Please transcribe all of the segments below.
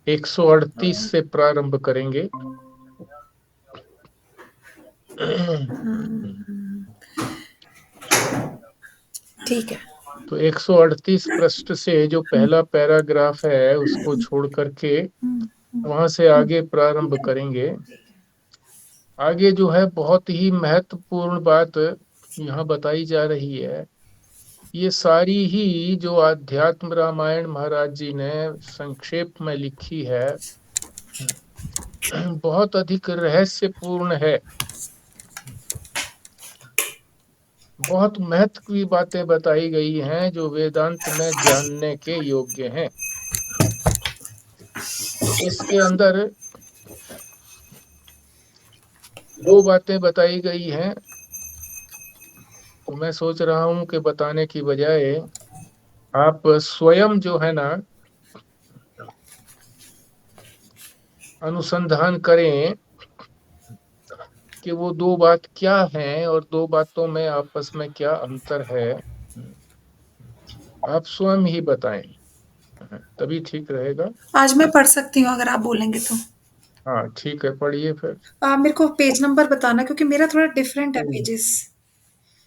138 से प्रारंभ करेंगे। ठीक है। तो 138 पृष्ठ से जो पहला पैराग्राफ है उसको छोड़ करके वहां से आगे प्रारंभ करेंगे। आगे जो है बहुत ही महत्वपूर्ण बात यहाँ बताई जा रही है। ये सारी ही जो आध्यात्म रामायण महाराज जी ने संक्षेप में लिखी है बहुत अधिक रहस्यपूर्ण है। बहुत महत्व की बातें बताई गई हैं जो वेदांत में जानने के योग्य हैं। तो इसके अंदर दो बातें बताई गई हैं। तो मैं सोच रहा हूं कि बताने की बजाय आप स्वयं जो है ना अनुसंधान करें कि वो दो बात क्या हैं और दो बातों में आपस में क्या अंतर है। आप स्वयं ही बताएं, तभी ठीक रहेगा। आज मैं पढ़ सकती हूँ अगर आप बोलेंगे तो। हाँ ठीक है, पढ़िए फिर। मेरे को पेज नंबर बताना क्योंकि मेरा थोड़ा डिफरेंट है पेजेस।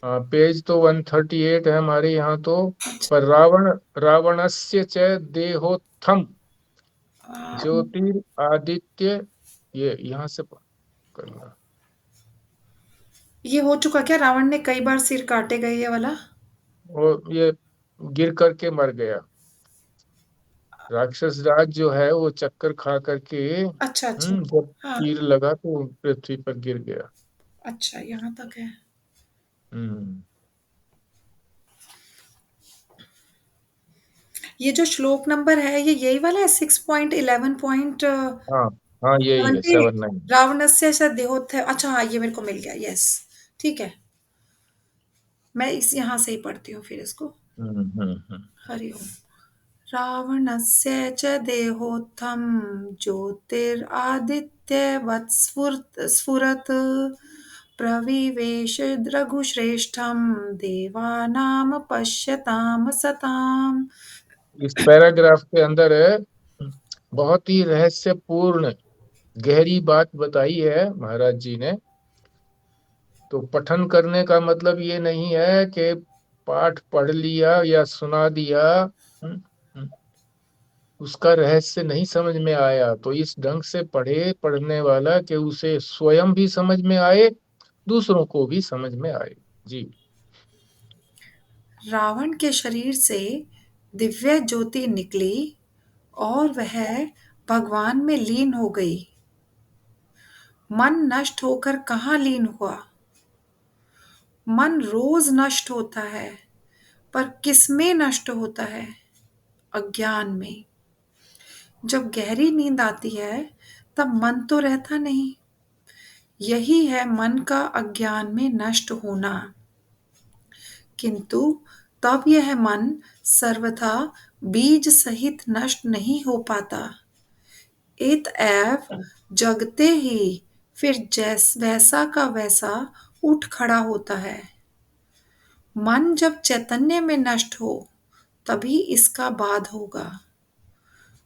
हाँ पेज तो 138 है हमारे यहाँ तो। अच्छा। पर रावणस्य च देहोत्थम ज्योतिरादित्य, ये यहाँ से करना। ये हो चुका क्या? रावण ने कई बार सिर काटे गए ये वाला? और ये गिर करके मर गया। राक्षस राज जो है वो चक्कर खा करके अच्छा, अच्छा। जब हाँ। तीर लगा तो पृथ्वी पर गिर गया। अच्छा, यहाँ तक है। हम्म। ये जो श्लोक नंबर है ये यही वाला है 6.11. हाँ हाँ यही है 78। 79। रावणस्य स देहोत्थय। अच्छा हाँ, ये मेरे को मिल गया। यस। ठीक है। मैं इस यहाँ से ही पढ़ती हूँ फिर इसको। हम्म। हरि ओम। रावणस्य च देहोत्थं ज्योतिरादित्यवत् स्फुरत् प्रविवेश रघुश्रेष्ठं देवानां पश्यतां सताम्। इस पैराग्राफ के अंदर बहुत ही रहस्यपूर्ण गहरी बात बताई है महाराज जी ने। तो पठन करने का मतलब ये नहीं है कि पाठ पढ़ लिया या सुना दिया, उसका रहस्य नहीं समझ में आया तो इस ढंग से पढ़े पढ़ने वाला कि उसे स्वयं भी समझ में आए, दूसरों को भी समझ में आए। जी। रावण के शरीर से दिव्य ज्योति निकली और वह भगवान में लीन हो गई। मन नष्ट होकर कहाँ लीन हुआ? मन रोज नष्ट होता है, पर किसमें नष्ट होता है? अज्ञान में। जब गहरी नींद आती है तब मन तो रहता नहीं। यही है मन का अज्ञान में नष्ट होना। किंतु तब यह मन सर्वथा बीज सहित नष्ट नहीं हो पाता। एतएव जगते ही फिर जैस वैसा का वैसा उठ खड़ा होता है। मन जब चैतन्य में नष्ट हो तभी इसका बाध होगा।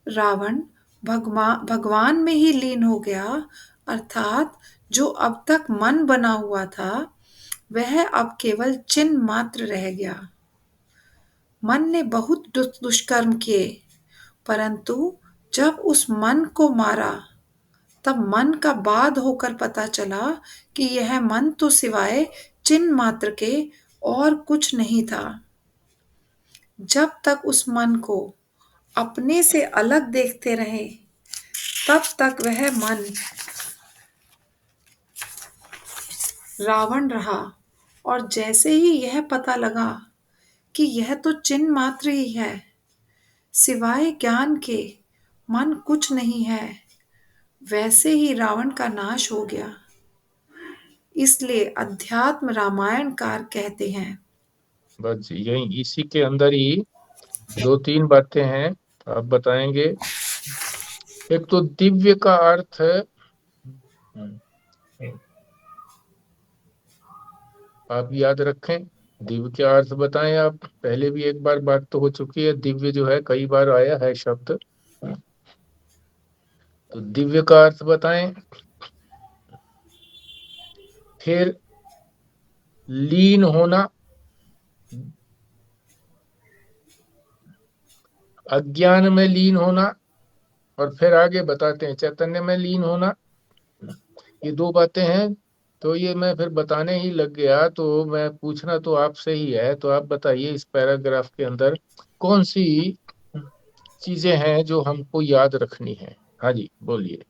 रावण भगवान में ही लीन हो गया, अर्थात जो अब तक मन बना हुआ था वह अब केवल चिन्ह मात्र रह गया। मन ने बहुत दुष्कर्म किए, परंतु जब उस मन को मारा तब मन का बाध होकर पता चला कि यह मन तो सिवाय चिन्ह मात्र के और कुछ नहीं था। जब तक उस मन को अपने से अलग देखते रहे तब तक वह मन रावण रहा, और जैसे ही यह पता लगा कि यह तो चिन्ह मात्र ही है, सिवाय ज्ञान के मन कुछ नहीं है, वैसे ही रावण का नाश हो गया। इसलिए अध्यात्म रामायणकार कहते हैं। बस यही इसी के अंदर ही दो तीन बातें हैं, आप बताएंगे। एक तो दिव्य का अर्थ है, आप याद रखें। दिव्य का अर्थ बताएं आप, पहले भी एक बार बात तो हो चुकी है, दिव्य जो है कई बार आया है शब्द। तो दिव्य का अर्थ बताएं। फिर लीन होना, अज्ञान में लीन होना, और फिर आगे बताते हैं चैतन्य में लीन होना। ये दो बातें हैं। तो ये मैं फिर बताने ही लग गया, तो मैं पूछना तो आपसे ही है। तो आप बताइए इस पैराग्राफ के अंदर कौन सी चीजें हैं जो हमको याद रखनी है। हाँ जी, बोलिए।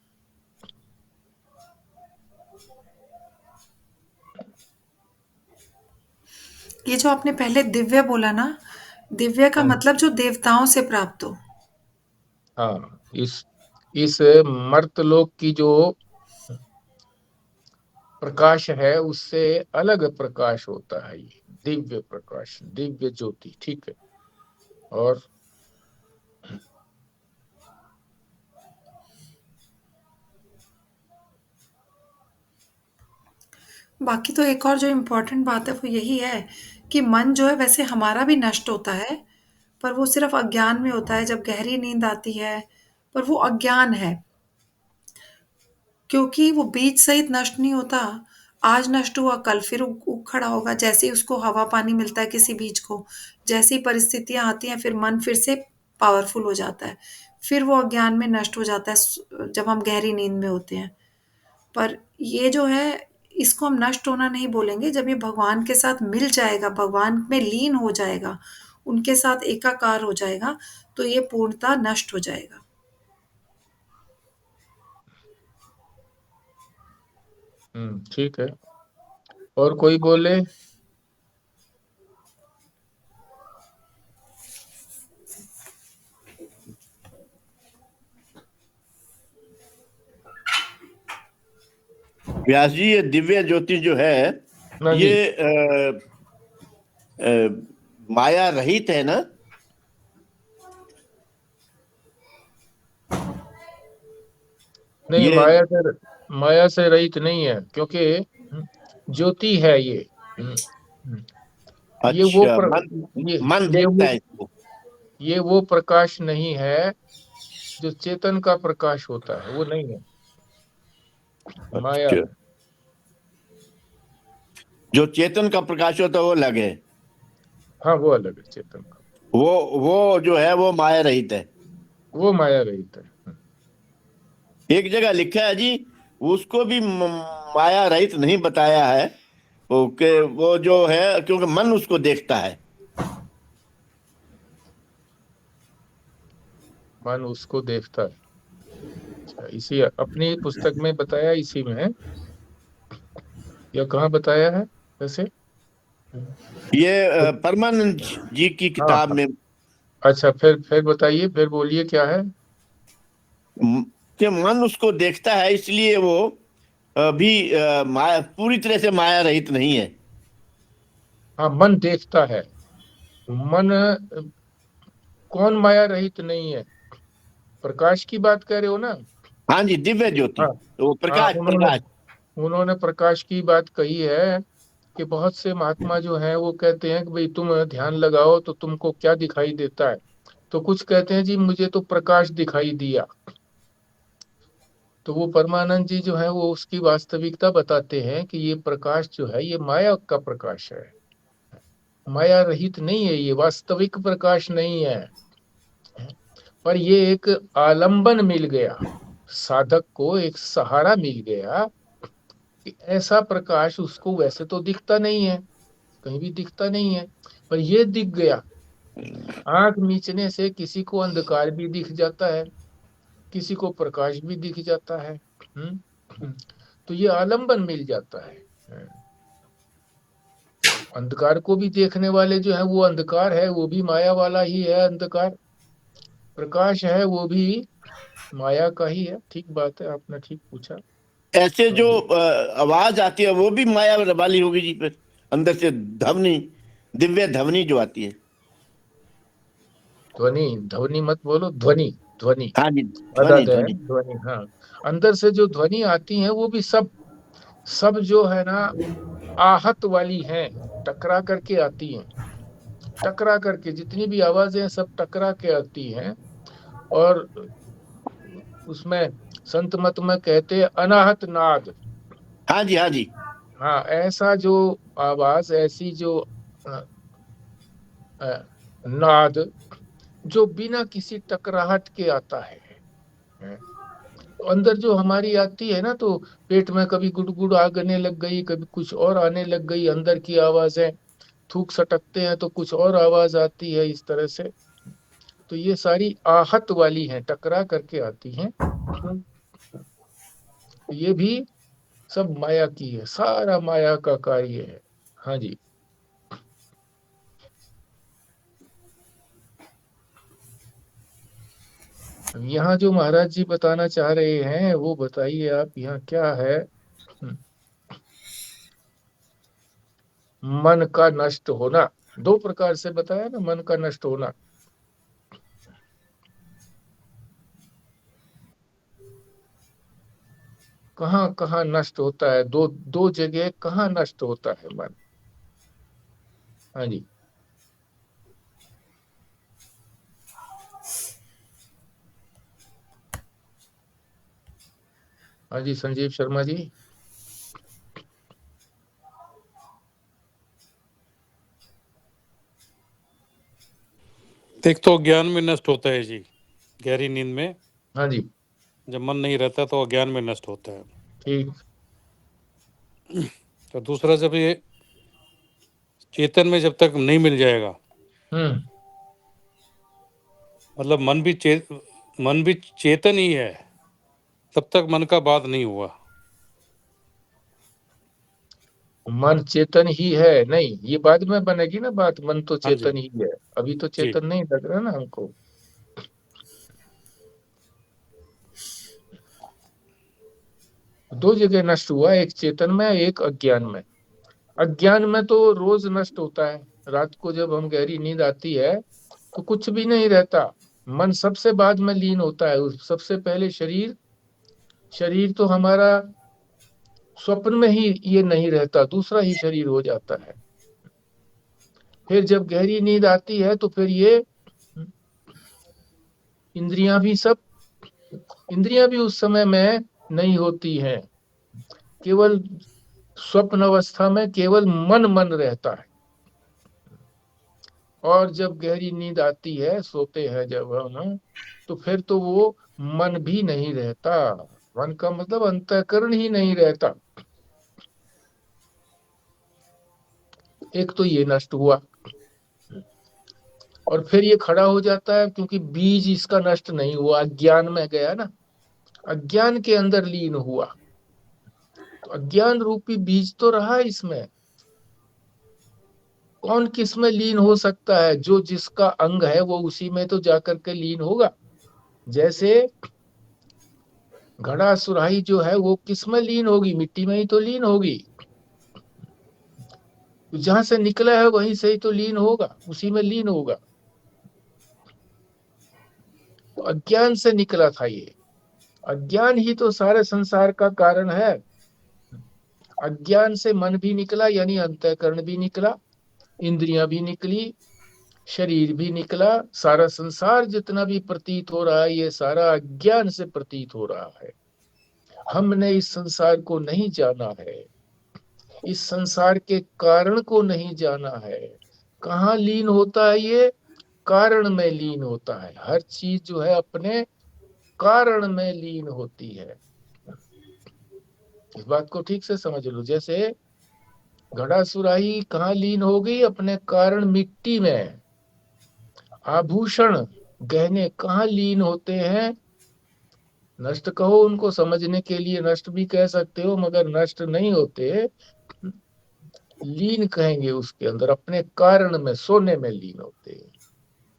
ये जो आपने पहले दिव्य बोला ना, दिव्य का हाँ मतलब जो देवताओं से प्राप्त हो। हाँ, इस मर्तलोक की जो प्रकाश है उससे अलग प्रकाश होता है ये, दिव्य प्रकाश, दिव्य ज्योति। ठीक है। और बाकी तो एक और जो इम्पोर्टेंट बात है वो यही है कि मन जो है वैसे हमारा भी नष्ट होता है, पर वो सिर्फ अज्ञान में होता है जब गहरी नींद आती है। पर वो अज्ञान है, क्योंकि वो बीज सहित नष्ट नहीं होता। आज नष्ट हुआ, कल फिर उग खड़ा होगा। जैसे ही उसको हवा पानी मिलता है किसी बीज को, जैसी परिस्थितियां आती हैं, फिर मन फिर से पावरफुल हो जाता है। फिर वो अज्ञान में नष्ट हो जाता है जब हम गहरी नींद में होते हैं। पर ये जो है, इसको हम नष्ट होना नहीं बोलेंगे। जब ये भगवान के साथ मिल जाएगा, भगवान में लीन हो जाएगा, उनके साथ एकाकार हो जाएगा, तो ये पूर्णतः नष्ट हो जाएगा। ठीक है। और कोई बोले। व्यास जी, ये दिव्य ज्योति जो है हाँ ये जी। माया रहित है ना? नहीं, ये माया से रहित नहीं है, क्योंकि ज्योति है ये। ये वो अच्छा, प्र, मन ये मन ये देखता वो है इसको। ये वो प्रकाश नहीं है जो चेतन का प्रकाश होता है, वो नहीं है, माया अच्छा, है। जो चेतन का प्रकाश होता है वो अलग है। हाँ, वो अलग है चेतन का। वो जो है वो माया रहित है। वो माया रहित है। एक जगह लिखा है जी, उसको भी माया रहित नहीं बताया है। ओके, वो जो है क्योंकि मन उसको देखता है। मन उसको देखता है। अच्छा, इसी अपनी पुस्तक में बताया, इसी में है या कहाँ बताया है वैसे? ये परमानंद जी की हाँ किताब हाँ। में अच्छा, फिर बताइए, फिर बोलिए क्या है। म- कि मन उसको देखता है, इसलिए वो अभी माया पूरी तरह से माया रहित नहीं है। हाँ, मन देखता है। मन कौन माया रहित नहीं है? प्रकाश की बात कर रहे हो ना? हाँ जी, दिव्य ज्योति, हाँ तो हाँ, प्रकाश उन्होंने प्रकाश। उन्होंने प्रकाश की बात कही है कि बहुत से महात्मा जो हैं वो कहते हैं कि भाई तुम ध्यान लगाओ तो तुमको क्या दिखाई देता है। तो कुछ कहते हैं जी मुझे तो प्रकाश दिखाई दिया। तो वो परमानंद जी जो है वो उसकी वास्तविकता बताते हैं कि ये प्रकाश जो है ये माया का प्रकाश है, माया रहित नहीं है, ये वास्तविक प्रकाश नहीं है। पर ये एक आलंबन मिल गया, साधक को एक सहारा मिल गया कि ऐसा प्रकाश उसको वैसे तो दिखता नहीं है, कहीं भी दिखता नहीं है, पर ये दिख गया। आंख मीचने से किसी को अंधकार भी दिख जाता है, किसी को प्रकाश भी दिख जाता है। हम्म तो ये आलंबन मिल जाता है। तो अंधकार को भी देखने वाले जो है वो अंधकार है, वो भी माया वाला ही है अंधकार। प्रकाश है वो भी माया का ही है। ठीक बात है, आपने ठीक पूछा। ऐसे हाँ जो जी। आवाज आती है वो भी माया वाली होगी जी फिर, अंदर से ध्वनि, दिव्य ध्वनि जो आती है। ध्वनि, ध्वनि मत बोलो, ध्वनि। ध्वनि, हाँ जी, ध्वनि अदद है ध्वनि। ध्वनि। हाँ, अंदर से जो ध्वनि आती है वो भी सब सब जो है ना, आहत वाली हैं, टकरा करके आती हैं। टकरा करके जितनी भी आवाजें हैं सब टकरा के आती हैं। और उसमें संत मत में कहते हैं अनाहत नाद। हाँ जी, हाँ जी। हाँ, ऐसा जो आवाज, ऐसी जो अ, अ, नाद जो बिना किसी टकराहट के आता है। तो अंदर जो हमारी आती है ना, तो पेट में कभी गुड़गुड़ आगने लग गई, कभी कुछ और आने लग गई, अंदर की आवाजें, थूक सटकते हैं तो कुछ और आवाज आती है इस तरह से। तो ये सारी आहत वाली हैं, टकरा करके आती हैं। ये भी सब माया की है, सारा माया का कार्य है। हाँ जी। यहाँ जो महाराज जी बताना चाह रहे हैं वो बताइए आप, यहाँ क्या है? मन का नष्ट होना, दो प्रकार से बताया ना, मन का नष्ट होना। कहाँ कहाँ नष्ट होता है? दो दो जगह कहाँ नष्ट होता है मन? हाँ जी। हाँ जी, संजीव शर्मा जी। एक तो ज्ञान में नष्ट होता है जी, गहरी नींद में हाँ जी, जब मन नहीं रहता तो अज्ञान में नष्ट होता है। ठीक। तो दूसरा, जब ये चेतन में जब तक नहीं मिल जाएगा, हम्म। मतलब मन भी चेतन ही है, तब तक मन का बाध नहीं हुआ। मन चेतन ही है नहीं, ये बाद में बनेगी ना बात, मन तो हाँ जी चेतन ही है, अभी तो जी। चेतन नहीं लग रहा ना हमको। दो जगह नष्ट हुआ, एक चेतन में, एक अज्ञान में। अज्ञान में तो रोज नष्ट होता है। रात को जब हम गहरी नींद आती है तो कुछ भी नहीं रहता, मन सबसे बाद में लीन होता है। उस सबसे पहले शरीर, शरीर तो हमारा स्वप्न में ही ये नहीं रहता, दूसरा ही शरीर हो जाता है। फिर जब गहरी नींद आती है तो फिर ये इंद्रियां भी सब, इंद्रियां भी उस समय में नहीं होती हैं, केवल स्वप्न अवस्था में केवल मन मन रहता है। और जब गहरी नींद आती है, सोते हैं जब हम, तो फिर तो वो मन भी नहीं रहता। मन का मतलब अंतःकरण ही नहीं रहता। एक तो ये नष्ट हुआ, और फिर ये खड़ा हो जाता है क्योंकि बीज इसका नष्ट नहीं हुआ, अज्ञान में गया ना, अज्ञान के अंदर लीन हुआ। तो अज्ञान रूपी बीज तो रहा इसमें। कौन किस में लीन हो सकता है? जो जिसका अंग है वो उसी में तो जाकर के लीन होगा। जैसे घड़ा सुराही जो है वो किस में लीन होगी? मिट्टी में ही तो लीन होगी। तो जहां से निकला है वहीं से ही तो लीन होगा, उसी में लीन होगा। तो अज्ञान से निकला था ये, अज्ञान ही तो सारे संसार का कारण है। अज्ञान से मन भी निकला, यानी अंतःकरण भी निकला, इंद्रियां भी निकली, शरीर भी निकला। सारा संसार जितना भी प्रतीत हो रहा है ये सारा अज्ञान से प्रतीत हो रहा है। हमने इस संसार को नहीं जाना है, इस संसार के कारण को नहीं जाना है। कहाँ लीन होता है ये? कारण में लीन होता है। हर चीज जो है अपने कारण में लीन होती है। इस बात को ठीक से समझ लो। जैसे घड़ा सुराही कहाँ लीन हो गई? अपने कारण मिट्टी में। आभूषण, गहने कहाँ लीन होते हैं? नष्ट कहो उनको समझने के लिए, नष्ट भी कह सकते हो, मगर नष्ट नहीं होते, लीन कहेंगे उसके अंदर, अपने कारण में, सोने में लीन होते हैं।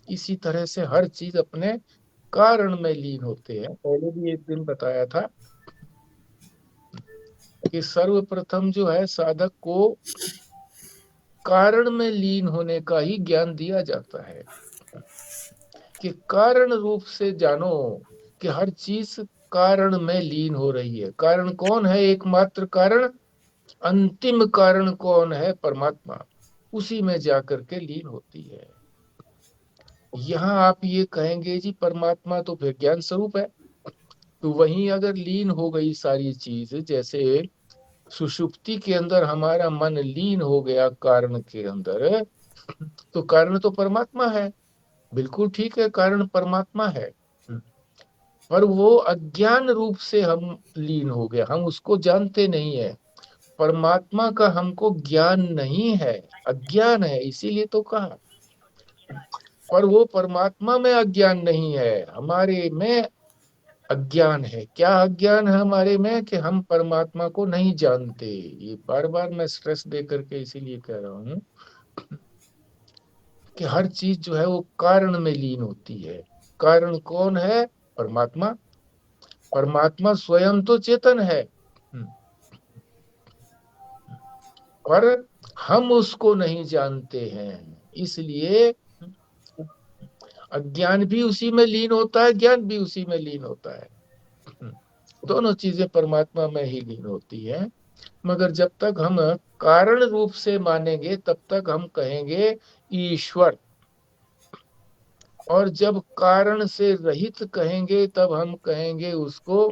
इसी तरह से हर चीज अपने कारण में लीन होते हैं। पहले भी एक दिन बताया था कि सर्वप्रथम जो है साधक को कारण में लीन होने का ही ज्ञान दिया जाता है, कि कारण रूप से जानो कि हर चीज कारण में लीन हो रही है। कारण कौन है? एकमात्र कारण, अंतिम कारण कौन है? परमात्मा। उसी में जाकर के लीन होती है। यहाँ आप ये कहेंगे जी परमात्मा तो फिर ज्ञान स्वरूप है, तो वहीं अगर लीन हो गई सारी चीज, जैसे सुषुप्ति के अंदर हमारा मन लीन हो गया कारण के अंदर, तो कारण तो परमात्मा है, बिल्कुल ठीक है, कारण परमात्मा है, पर वो अज्ञान रूप से हम लीन हो गए, हम उसको जानते नहीं है। परमात्मा का हमको ज्ञान नहीं है, अज्ञान है, इसीलिए तो कहा। पर वो परमात्मा में अज्ञान नहीं है, हमारे में अज्ञान है। क्या अज्ञान है हमारे में? कि हम परमात्मा को नहीं जानते। ये बार बार मैं स्ट्रेस दे करके इसीलिए कह रहा हूं कि हर चीज जो है वो कारण में लीन होती है। कारण कौन है? परमात्मा। परमात्मा स्वयं तो चेतन है, पर हम उसको नहीं जानते हैं, इसलिए अज्ञान भी उसी में लीन होता है, ज्ञान भी उसी में लीन होता है। दोनों चीजें परमात्मा में ही लीन होती है। मगर जब तक हम कारण रूप से मानेंगे तब तक हम कहेंगे ईश्वर, और जब कारण से रहित कहेंगे तब हम कहेंगे उसको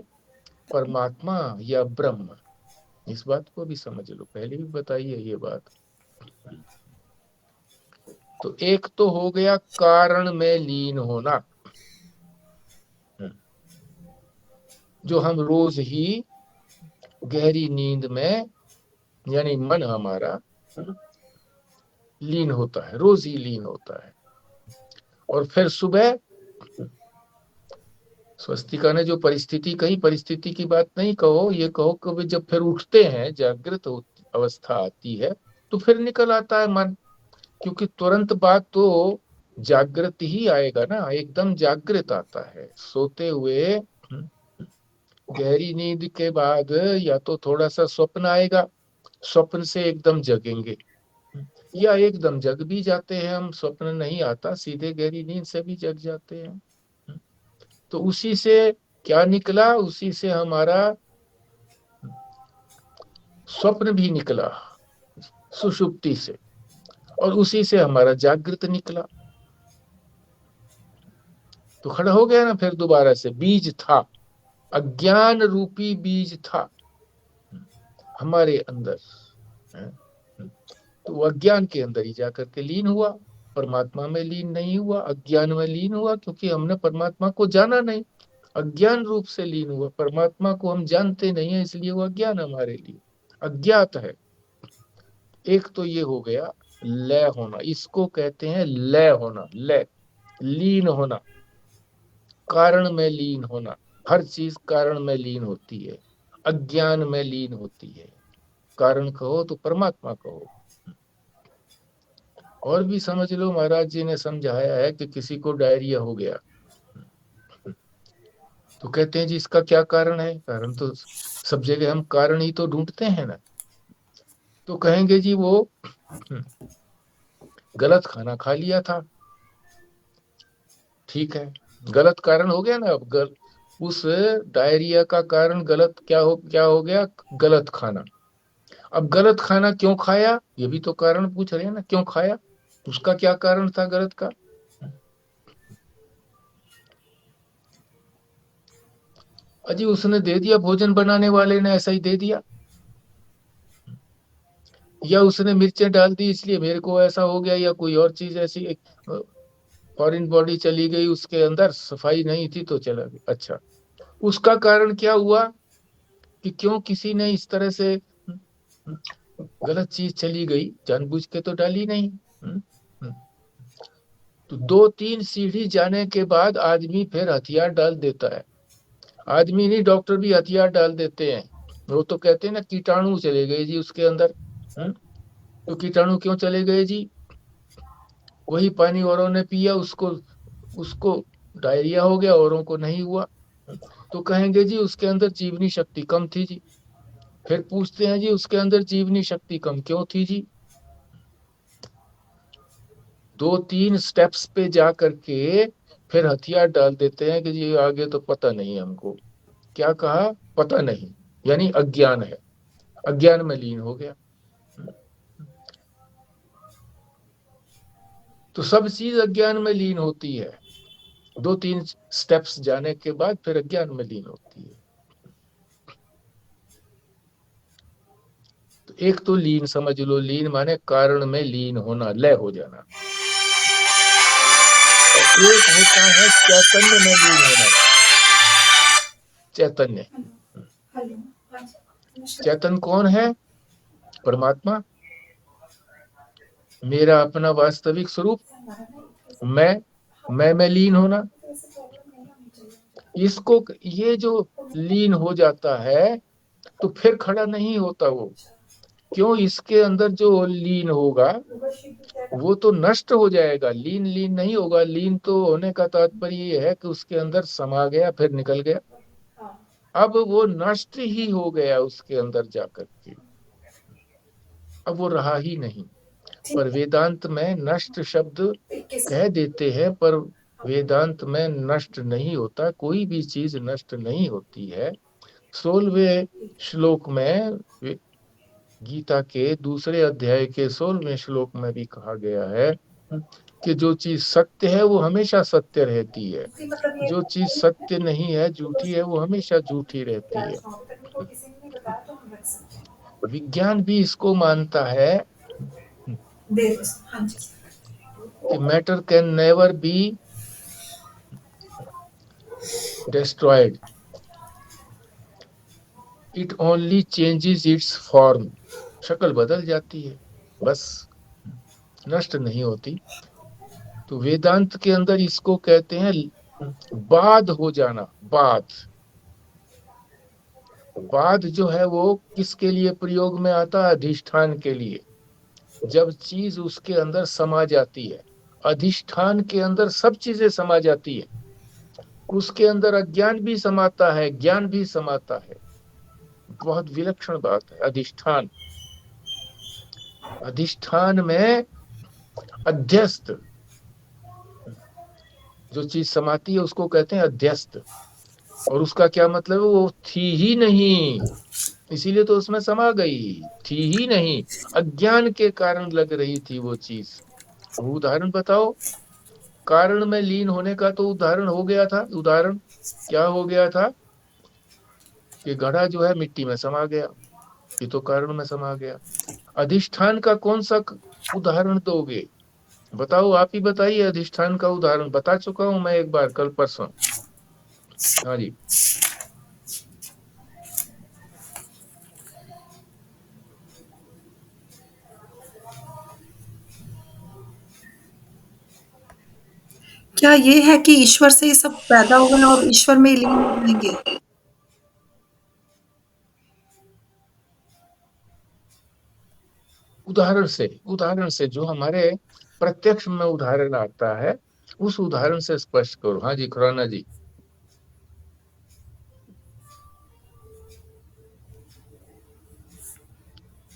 परमात्मा या ब्रह्म। इस बात को भी समझ लो, पहले भी बताई है ये बात। तो एक तो हो गया कारण में लीन होना, जो हम रोज ही गहरी नींद में, यानी मन हमारा लीन होता है, रोज ही लीन होता है। और फिर सुबह स्वस्तिका ने जो परिस्थिति कही, परिस्थिति की बात नहीं कहो, ये कहो कि जब फिर उठते हैं, जागृत अवस्था आती है, तो फिर निकल आता है मन। क्योंकि तुरंत बाद तो जागृत ही आएगा ना, एकदम जागृत आता है। सोते हुए गहरी नींद के बाद या तो थोड़ा सा स्वप्न आएगा, स्वप्न से एकदम जगेंगे, या एकदम जग भी जाते हैं हम, स्वप्न नहीं आता, सीधे गहरी नींद से भी जग जाते हैं। तो उसी से क्या निकला? उसी से हमारा स्वप्न भी निकला, सुषुप्ति से, और उसी से हमारा जागृत निकला। तो खड़ा हो गया ना फिर दोबारा से। बीज था, अज्ञान रूपी बीज था हमारे अंदर, तो वो अज्ञान के अंदर ही जाकर के लीन हुआ, परमात्मा में लीन नहीं हुआ, अज्ञान में लीन हुआ। क्योंकि हमने परमात्मा को जाना नहीं, अज्ञान रूप से लीन हुआ। परमात्मा को हम जानते नहीं है, इसलिए वो अज्ञान हमारे लिए अज्ञात है। एक तो ये हो गया लय होना, इसको कहते हैं लय होना, लय, लीन होना, कारण में लीन होना। हर चीज कारण में लीन होती है, अज्ञान में लीन होती है। कारण कहो तो परमात्मा कहो। और भी समझ लो, महाराज जी ने समझाया है कि किसी को डायरिया हो गया, तो कहते हैं जी इसका क्या कारण है? कारण तो सब जगह हम कारण ही तो ढूंढते हैं ना। तो कहेंगे जी वो गलत खाना खा लिया था। ठीक है, गलत कारण हो गया ना। अब उस डायरिया का कारण गलत क्या हो गया? गलत खाना। अब गलत खाना क्यों खाया, ये भी तो कारण पूछ रहे हैं ना, क्यों खाया, उसका क्या कारण था गलत का? अजी उसने दे दिया, भोजन बनाने वाले ने ऐसा ही दे दिया, या उसने मिर्चें डाल दी इसलिए मेरे को ऐसा हो गया, या कोई और चीज ऐसी, फॉरेन बॉडी चली गई उसके अंदर, सफाई नहीं थी तो चला गया। अच्छा, उसका कारण क्या हुआ कि क्यों किसी ने इस तरह से गलत चीज चली गई, जानबूझ के तो डाली नहीं। तो 2-3 सीढ़ी जाने के बाद आदमी फिर हथियार डाल देता है। आदमी नहीं, डॉक्टर भी हथियार डाल देते हैं। वो तो कहते हैं ना कीटाणु चले गए जी उसके अंदर। तो कीटाणु क्यों चले गए जी? वही पानी औरों ने पिया, उसको उसको डायरिया हो गया, औरों को नहीं हुआ। तो कहेंगे जी उसके अंदर जीवनी शक्ति कम थी जी। फिर पूछते हैं जी उसके अंदर जीवनी शक्ति कम क्यों थी जी? 2-3 स्टेप्स पे जा करके फिर हथियार डाल देते हैं कि जी आगे तो पता नहीं हमको। क्या कहा? पता नहीं, यानी अज्ञान है, अज्ञान में लीन हो गया। तो सब चीज अज्ञान में लीन होती है। 2-3 स्टेप्स जाने के बाद फिर अज्ञान में लीन होती है। तो एक तो लीन समझ लो, लीन माने कारण में लीन होना, लय हो जाना। और एक होता है चैतन्य में लीन होना। चैतन्य, चैतन्य कौन है? परमात्मा, मेरा अपना वास्तविक स्वरूप, मैं में लीन होना। इसको, ये जो लीन हो जाता है तो फिर खड़ा नहीं होता वो। क्यों? इसके अंदर जो लीन होगा वो तो नष्ट हो जाएगा, लीन लीन नहीं होगा। लीन तो होने का तात्पर्य ये है कि उसके अंदर समा गया फिर निकल गया। अब वो नष्ट ही हो गया उसके अंदर जाकर के, अब वो रहा ही नहीं। पर वेदांत में नष्ट शब्द कह देते हैं, पर वेदांत में नष्ट नहीं होता, कोई भी चीज नष्ट नहीं होती है। 16वें श्लोक में, गीता के दूसरे अध्याय के 16वें श्लोक में भी कहा गया है कि जो चीज सत्य है वो हमेशा सत्य रहती है, जो चीज सत्य नहीं है, झूठी है, वो हमेशा झूठी रहती है। विज्ञान भी इसको मानता है कि matter can never be destroyed, it only changes its form। शक्ल बदल जाती है, बस, नष्ट नहीं होती। तो वेदांत के अंदर इसको कहते हैं बाध हो जाना। बाध, बाध जो है वो किसके लिए प्रयोग में आता है? अधिष्ठान के लिए। जब चीज उसके अंदर समा जाती है, अधिष्ठान के अंदर सब चीजें समा जाती है, उसके अंदर अज्ञान भी समाता है, ज्ञान भी समाता है। बहुत विलक्षण बात है। अधिष्ठान, अधिष्ठान में अध्यस्त, जो चीज समाती है उसको कहते हैं अध्यस्त। और उसका क्या मतलब है? वो थी ही नहीं, इसीलिए तो उसमें समा गई, थी ही नहीं, अज्ञान के कारण लग रही थी वो चीज। उदाहरण बताओ, कारण में लीन होने का तो उदाहरण हो गया था। उदाहरण क्या हो गया था? कि घड़ा जो है मिट्टी में समा गया, ये तो कारण में समा गया। अधिष्ठान का कौन सा उदाहरण दोगे? बताओ, आप ही बताइए। अधिष्ठान का उदाहरण बता चुका हूं मैं एक बार, कल परसों। हाँ जी। क्या ये है कि ईश्वर से ही सब पैदा हुए हैं और ईश्वर में ही लीन हो जाएंगे? उदाहरण से, उदाहरण से, जो हमारे प्रत्यक्ष में उदाहरण आता है उस उदाहरण से स्पष्ट करो। हाँ जी, खुराना जी।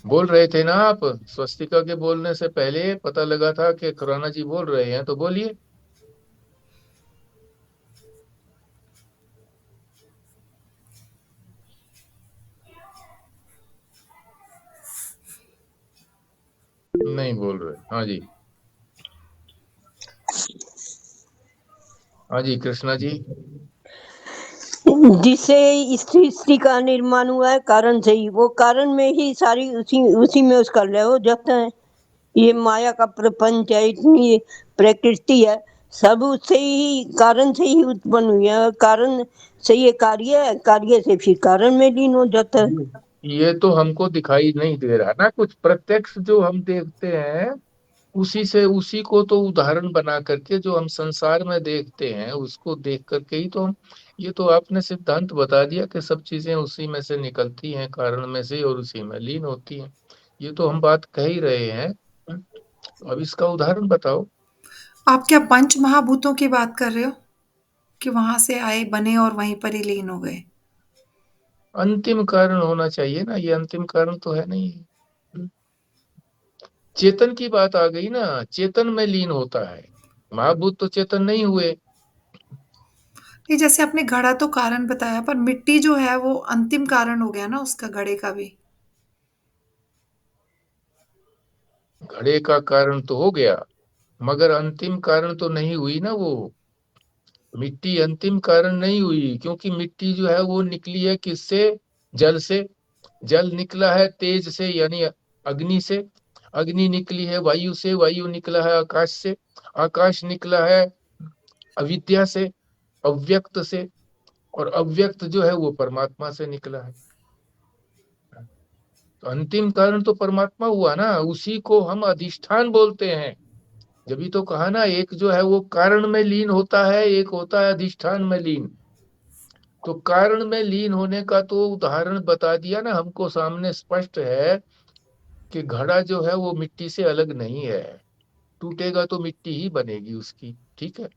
बोल रहे थे ना आप? स्वस्तिका के बोलने से पहले पता लगा था कि खुराना जी बोल रहे हैं, तो बोलिए। नहीं बोल रहे। हाँ जी, हाँ जी, कृष्णा जी। जिससे इस सृष्टि का निर्माण हुआ है कारण से ही, वो कारण में ही सारी उसी उसी में उसका लय हो जाता है। ये माया का प्रपंच है, इतनी प्रकृति है, सब उससे ही, कारण से ही उत्पन्न हुई है। कारण से ये कार्य है, कार्य से फिर कारण में लीन हो जाता है। ये तो हमको दिखाई नहीं दे रहा ना कुछ। प्रत्यक्ष जो हम देखते हैं उसी से, उसी को तो उदाहरण बना करके जो हम संसार में देखते हैं उसको देख करके ही तो हम, ये तो आपने सिद्धांत बता दिया कि सब चीजें उसी में से निकलती हैं, कारण में से, और उसी में लीन होती हैं। ये तो हम बात कह ही रहे हैं। अब इसका उदाहरण बताओ। आप क्या पंच महाभूतों की बात कर रहे हो कि वहां से आए, बने और वहीं पर ही लीन हो गए? अंतिम कारण होना चाहिए ना, ये अंतिम कारण तो है नहीं। चेतन की बात आ गई ना, चेतन में लीन होता है, महाभूत तो चेतन नहीं हुए। ये जैसे आपने घड़ा तो कारण बताया, पर मिट्टी जो है वो अंतिम कारण हो गया ना उसका, घड़े का भी। घड़े का कारण तो हो गया, मगर अंतिम कारण तो नहीं हुई ना वो। मिट्टी अंतिम कारण नहीं हुई, क्योंकि मिट्टी जो है वो निकली है किससे? जल से। जल निकला है तेज से यानी अग्नि से। अग्नि निकली है वायु से। वायु निकला है आकाश से। आकाश निकला है अविद्या से, अव्यक्त से। और अव्यक्त जो है वो परमात्मा से निकला है। तो अंतिम कारण तो परमात्मा हुआ ना, उसी को हम अधिष्ठान बोलते हैं। जब ही तो कहा ना, एक जो है वो कारण में लीन होता है, एक होता है अधिष्ठान में लीन। तो कारण में लीन होने का तो उदाहरण बता दिया ना हमको, सामने स्पष्ट है कि घड़ा जो है वो मिट्टी से अलग नहीं है। टूटेगा तो मिट्टी ही बनेगी उसकी, ठीक है।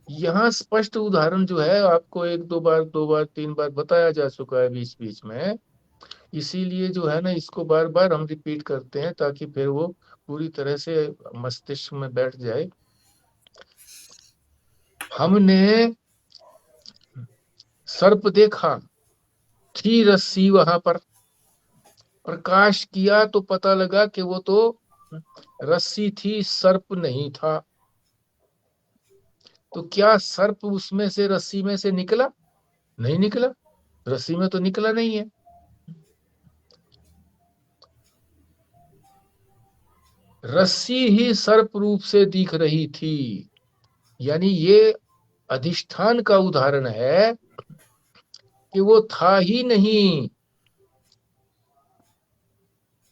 यहाँ स्पष्ट उदाहरण जो है आपको एक दो बार तीन बार बताया जा चुका है बीच बीच में। इसीलिए जो है ना, इसको बार बार हम रिपीट करते हैं ताकि फिर वो पूरी तरह से मस्तिष्क में बैठ जाए। हमने सर्प देखा, थी रस्सी वहां पर, प्रकाश किया तो पता लगा कि वो तो रस्सी थी, सर्प नहीं था। तो क्या सर्प उसमें से, रस्सी में से निकला? नहीं निकला। रस्सी में तो निकला नहीं है। रस्सी ही सर्प रूप से दिख रही थी। यानी ये अधिष्ठान का उदाहरण है कि वो था ही नहीं।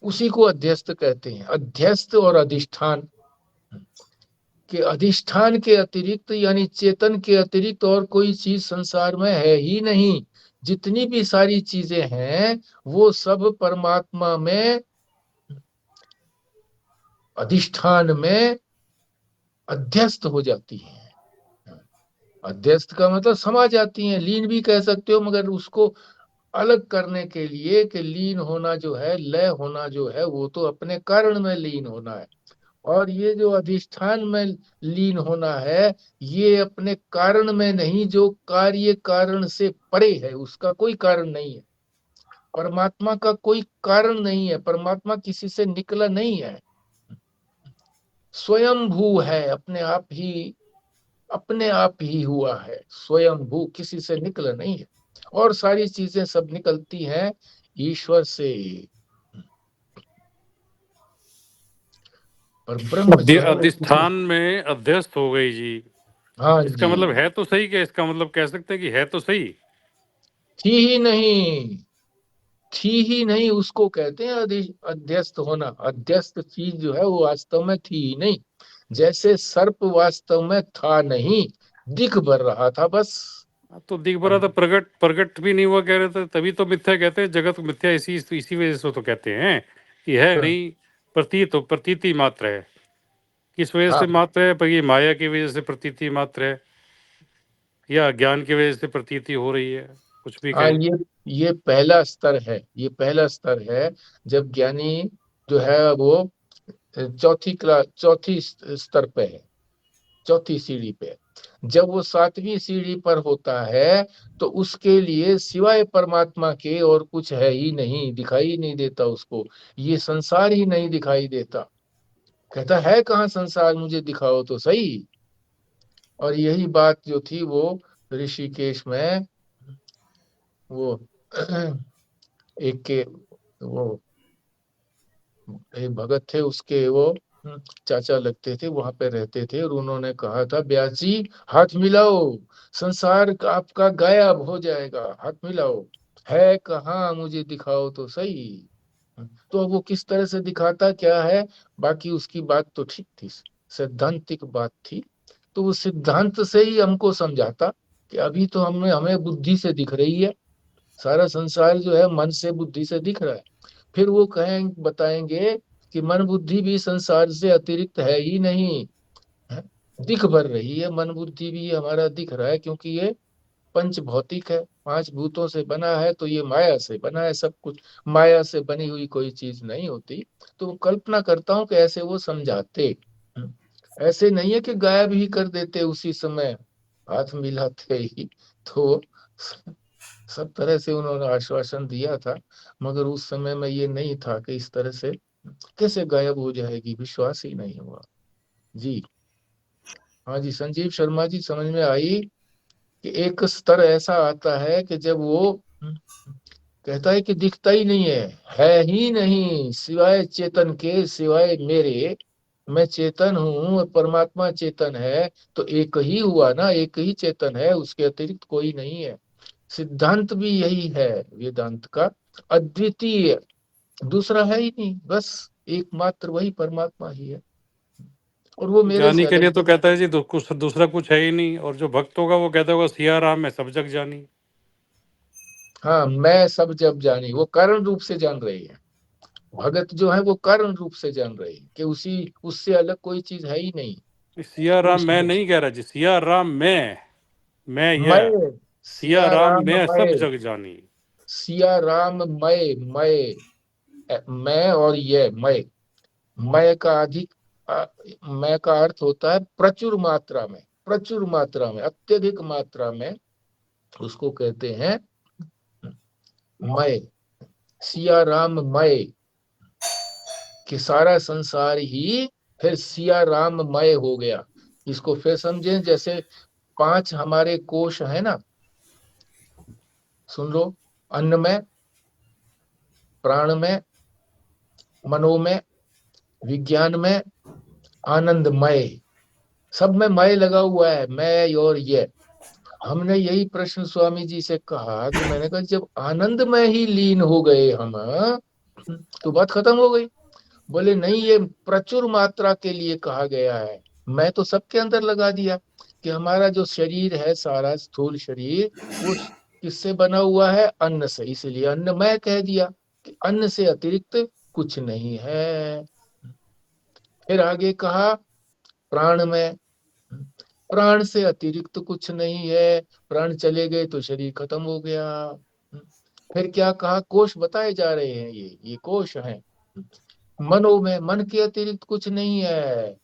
उसी को अध्यस्त कहते हैं। अध्यस्त और अधिष्ठान के, अधिष्ठान के अतिरिक्त यानी चेतन के अतिरिक्त और कोई चीज संसार में है ही नहीं। जितनी भी सारी चीजें हैं वो सब परमात्मा में, अधिष्ठान में अध्यस्त हो जाती हैं। अध्यस्त का मतलब समा जाती हैं, लीन भी कह सकते हो, मगर उसको अलग करने के लिए कि लीन होना जो है, लय होना जो है, वो तो अपने कारण में लीन होना है। और ये जो अधिष्ठान में लीन होना है, ये अपने कारण में नहीं, जो कार्य कारण से परे है, उसका कोई कारण नहीं है। परमात्मा का कोई कारण नहीं है। परमात्मा किसी से निकला नहीं है, स्वयंभू है, अपने आप ही हुआ है। स्वयंभू, किसी से निकला नहीं है। और सारी चीजें सब निकलती हैं ईश्वर से। पर ब्रह्म जो है वो, अधिष्ठान में अध्यस्त हो गई जी। हाँ इसका जी, मतलब है तो सही, क्या इसका मतलब कह सकते हैं कि है तो सही? थी ही नहीं। थी ही नहीं उसको कहते हैं अध्यस्त होना। अध्यस्त चीज जो है वो वास्तव में थी ही नहीं। जैसे सर्प वास्तव में था नहीं, दिख भर रहा था बस। तो दिख भरा था, प्रकट प्रकट भी नहीं हुआ कह रहे थे, तभी तो मिथ्या कहते हैं। जगत मिथ्या इसी वजह से तो कहते हैं कि है नहीं, प्रतीति मात्र है। किस वजह से हाँ मात्र है? पर ये माया की वजह से प्रतीति मात्र है, या ज्ञान की वजह से प्रतीति हो रही है, कुछ भी हाँ, कहें। ये पहला स्तर है। ये पहला स्तर है जब ज्ञानी जो है वो चौथी स्तर पे है, चौथी सीढ़ी पे। जब वो सातवीं सीढ़ी पर होता है तो उसके लिए सिवाय परमात्मा के और कुछ है ही नहीं, दिखाई नहीं देता उसको। ये संसार ही नहीं दिखाई देता। कहता है कहाँ संसार, मुझे दिखाओ तो सही। और यही बात जो थी वो ऋषिकेश में, वो एक के, वो एक भगत थे, उसके वो चाचा लगते थे, वहां पे रहते थे। और उन्होंने कहा था, ब्यास जी हाथ मिलाओ, संसार आपका गायब हो जाएगा, हाथ मिलाओ। है कहाँ, मुझे दिखाओ तो सही। तो अब वो किस तरह से दिखाता क्या है, बाकी उसकी बात तो ठीक थी, सैद्धांतिक बात थी। तो वो सिद्धांत से ही हमको समझाता कि अभी तो हमें बुद्धि से दिख रही है, सारा संसार जो है मन से बुद्धि से दिख रहा है। फिर वो बताएंगे कि मन बुद्धि भी संसार से अतिरिक्त है ही नहीं, है? दिख भर रही है, मन बुद्धि भी हमारा दिख रहा है, क्योंकि ये पंच भौतिक है, पांच भूतों से बना है, तो ये माया से बना है सब कुछ। माया से बनी हुई कोई चीज नहीं होती। तो कल्पना करता हूँ कि ऐसे वो समझाते। ऐसे नहीं है कि गायब ही कर देते उसी समय, हाथ मिलाते ही। तो सब तरह से उन्होंने आश्वासन दिया था, मगर उस समय में ये नहीं था कि इस तरह से कैसे गायब हो जाएगी, विश्वास ही नहीं हुआ। जी हाँ जी, संजीव शर्मा जी, समझ में आई? कि एक स्तर ऐसा आता है कि जब वो कहता है कि दिखता ही नहीं है ही नहीं सिवाय चेतन के, सिवाय मेरे। मैं चेतन हूँ और परमात्मा चेतन है, तो एक ही हुआ ना, एक ही चेतन है, उसके अतिरिक्त कोई नहीं है। सिद्धांत भी यही है वेदांत का, अद्वितीय, दूसरा है ही नहीं, बस एकमात्र वही परमात्मा ही है, और वो मेरे से ज्ञानी के लिए अलग तो भी कहता है जी कुछ दूसरा कुछ है ही नहीं, और जो भक्त होगा वो कहता होगा सिया राम मैं सब जग जानी। हाँ, मैं सब जब जानी, वो कारण रूप से जान रही है। भगत जो है वो कारण रूप से जान रहे हैं कि उसी उससे अलग कोई चीज है ही नहीं। सिया राम उस मैं नहीं कह रहा जी, सिया राम मैं यह मैं, सिया सिया राम राम मैं सब मैं, जग जानी। सिया राम मैं और ये मैं का अधिक मैं का अर्थ होता है प्रचुर मात्रा में, प्रचुर मात्रा में, अत्यधिक मात्रा में, उसको कहते हैं मैं। सिया राम मैं, कि सारा संसार ही फिर सिया राममय हो गया। इसको फिर समझें, जैसे 5 हमारे कोश है ना, सुन लो, अन्न में, प्राण में, मनो में, विज्ञान में, आनंदमय, सब में मय लगा हुआ है, मैं और ये। हमने यही प्रश्न स्वामी जी से कहा कि मैंने कहा जब आनंद में ही लीन हो गए हम, तो बात खत्म हो गई। बोले नहीं, ये प्रचुर मात्रा के लिए कहा गया है। मैं तो सबके अंदर लगा दिया कि हमारा जो शरीर है, सारा स्थूल शरीर, वो किससे बना हुआ है? अन्न से, इसलिए अन्न मैं कह दिया कि अन्न से अतिरिक्त कुछ नहीं है। फिर आगे कहा प्राण में, प्राण से अतिरिक्त कुछ नहीं है, प्राण चले गए तो शरीर खत्म हो गया। फिर क्या कहा? कोश बताए जा रहे हैं, ये कोश हैं। मनो में, मन के अतिरिक्त कुछ नहीं है,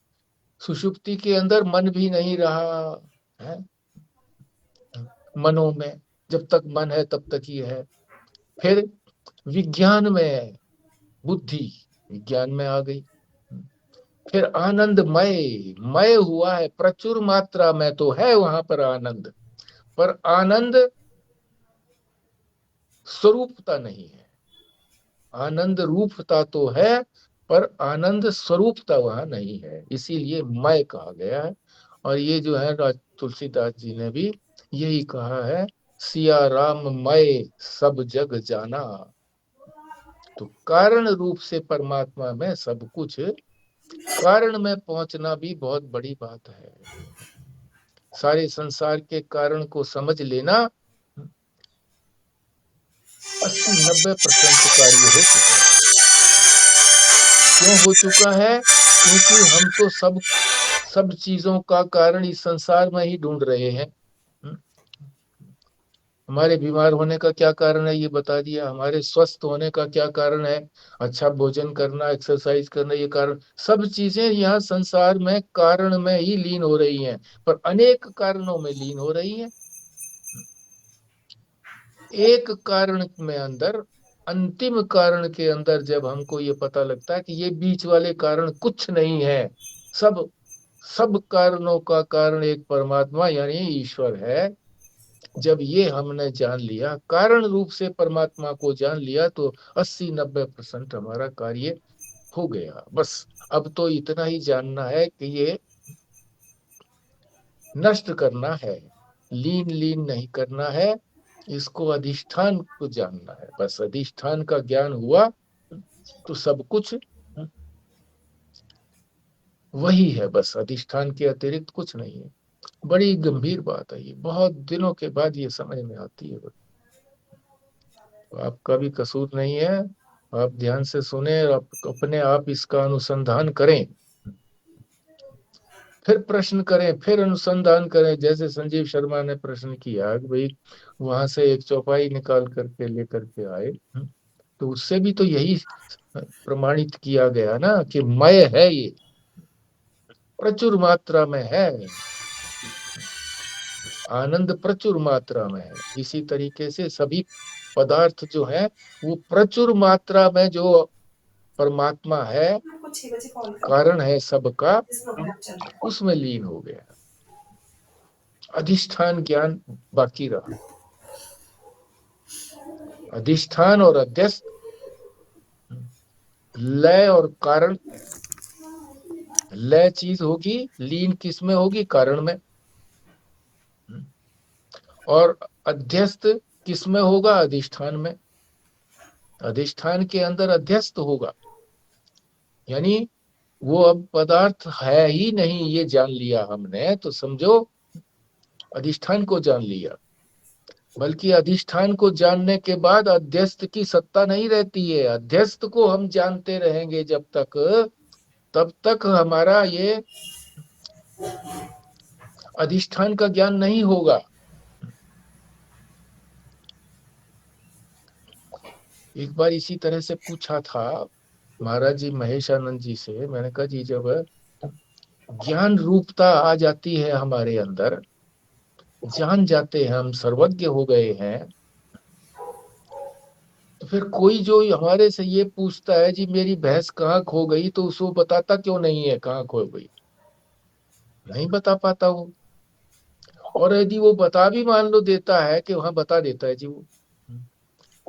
सुषुप्ति के अंदर मन भी नहीं रहा है। मनो में, जब तक मन है तब तक ही है। फिर विज्ञान में, बुद्धि विज्ञान में आ गई। फिर आनंदमय, मय हुआ है, प्रचुर मात्रा में तो है वहां पर आनंद, पर आनंद स्वरूपता नहीं है। आनंद रूपता तो है, पर आनंद स्वरूपता वहां नहीं है, इसीलिए मय कहा गया है। और ये जो है तुलसीदास जी ने भी यही कहा है, सिया राम मय सब जग जाना। तो कारण रूप से परमात्मा में सब कुछ, कारण में पहुंचना भी बहुत बड़ी बात है। सारे संसार के कारण को समझ लेना 80-90% कार्य हो चुका है। क्यों हो चुका है? क्योंकि हम तो सब चीजों का कारण इस संसार में ही ढूंढ रहे हैं। हमारे बीमार होने का क्या कारण है, ये बता दिया। हमारे स्वस्थ होने का क्या कारण है? अच्छा भोजन करना, एक्सरसाइज करना, ये कारण। सब चीजें यहाँ संसार में कारण में ही लीन हो रही हैं, पर अनेक कारणों में लीन हो रही हैं। एक कारण में अंदर, अंतिम कारण के अंदर जब हमको ये पता लगता है कि ये बीच वाले कारण कुछ नहीं है, सब सब कारणों का कारण एक परमात्मा यानी ईश्वर है, जब ये हमने जान लिया, कारण रूप से परमात्मा को जान लिया, तो 80-90% हमारा कार्य हो गया। बस अब तो इतना ही जानना है कि ये नष्ट करना है, लीन लीन नहीं करना है, इसको अधिष्ठान को जानना है। बस अधिष्ठान का ज्ञान हुआ तो सब कुछ वही है, बस अधिष्ठान के अतिरिक्त कुछ नहीं है। बड़ी गंभीर बात है ये, बहुत दिनों के बाद ये समझ में आती है। तो आपका भी कसूर नहीं है, आप ध्यान से सुने और आप अपने आप इसका अनुसंधान करें, फिर प्रश्न करें, फिर अनुसंधान करें। जैसे संजीव शर्मा ने प्रश्न किया कि भाई वहां से एक चौपाई निकाल करके लेकर के आए, तो उससे भी तो यही प्रमाणित किया गया ना कि मय है, ये प्रचुर मात्रा में है, आनंद प्रचुर मात्रा में है। इसी तरीके से सभी पदार्थ जो है वो प्रचुर मात्रा में, जो परमात्मा है, कारण है सबका, उसमें लीन हो गया। अधिष्ठान ज्ञान बाकी रहा। अधिष्ठान और अध्यस्त, लय और कारण। लय चीज होगी, लीन किस में होगी? कारण में। और अध्यस्त किस में होगा? अधिष्ठान में। अधिष्ठान के अंदर अध्यस्त होगा, यानी वो अब पदार्थ है ही नहीं, ये जान लिया हमने तो समझो अधिष्ठान को जान लिया। बल्कि अधिष्ठान को जानने के बाद अध्यस्त की सत्ता नहीं रहती है। अध्यस्त को हम जानते रहेंगे जब तक, तब तक हमारा ये अधिष्ठान का ज्ञान नहीं होगा। एक बार इसी तरह से पूछा था महाराज जी महेशानंद जी से। मैंने कहा जी जब ज्ञान रूपता आ जाती है हमारे अंदर, जान जाते हैं हम, सर्वज्ञ हो गए हैं, तो फिर कोई जो हमारे से ये पूछता है जी मेरी भैंस कहाँ खो गई, तो उसको बताता क्यों नहीं है कहाँ खो गई? नहीं बता पाता वो। और यदि वो बता भी मान लो देता है कि वहां बता देता है जी, वो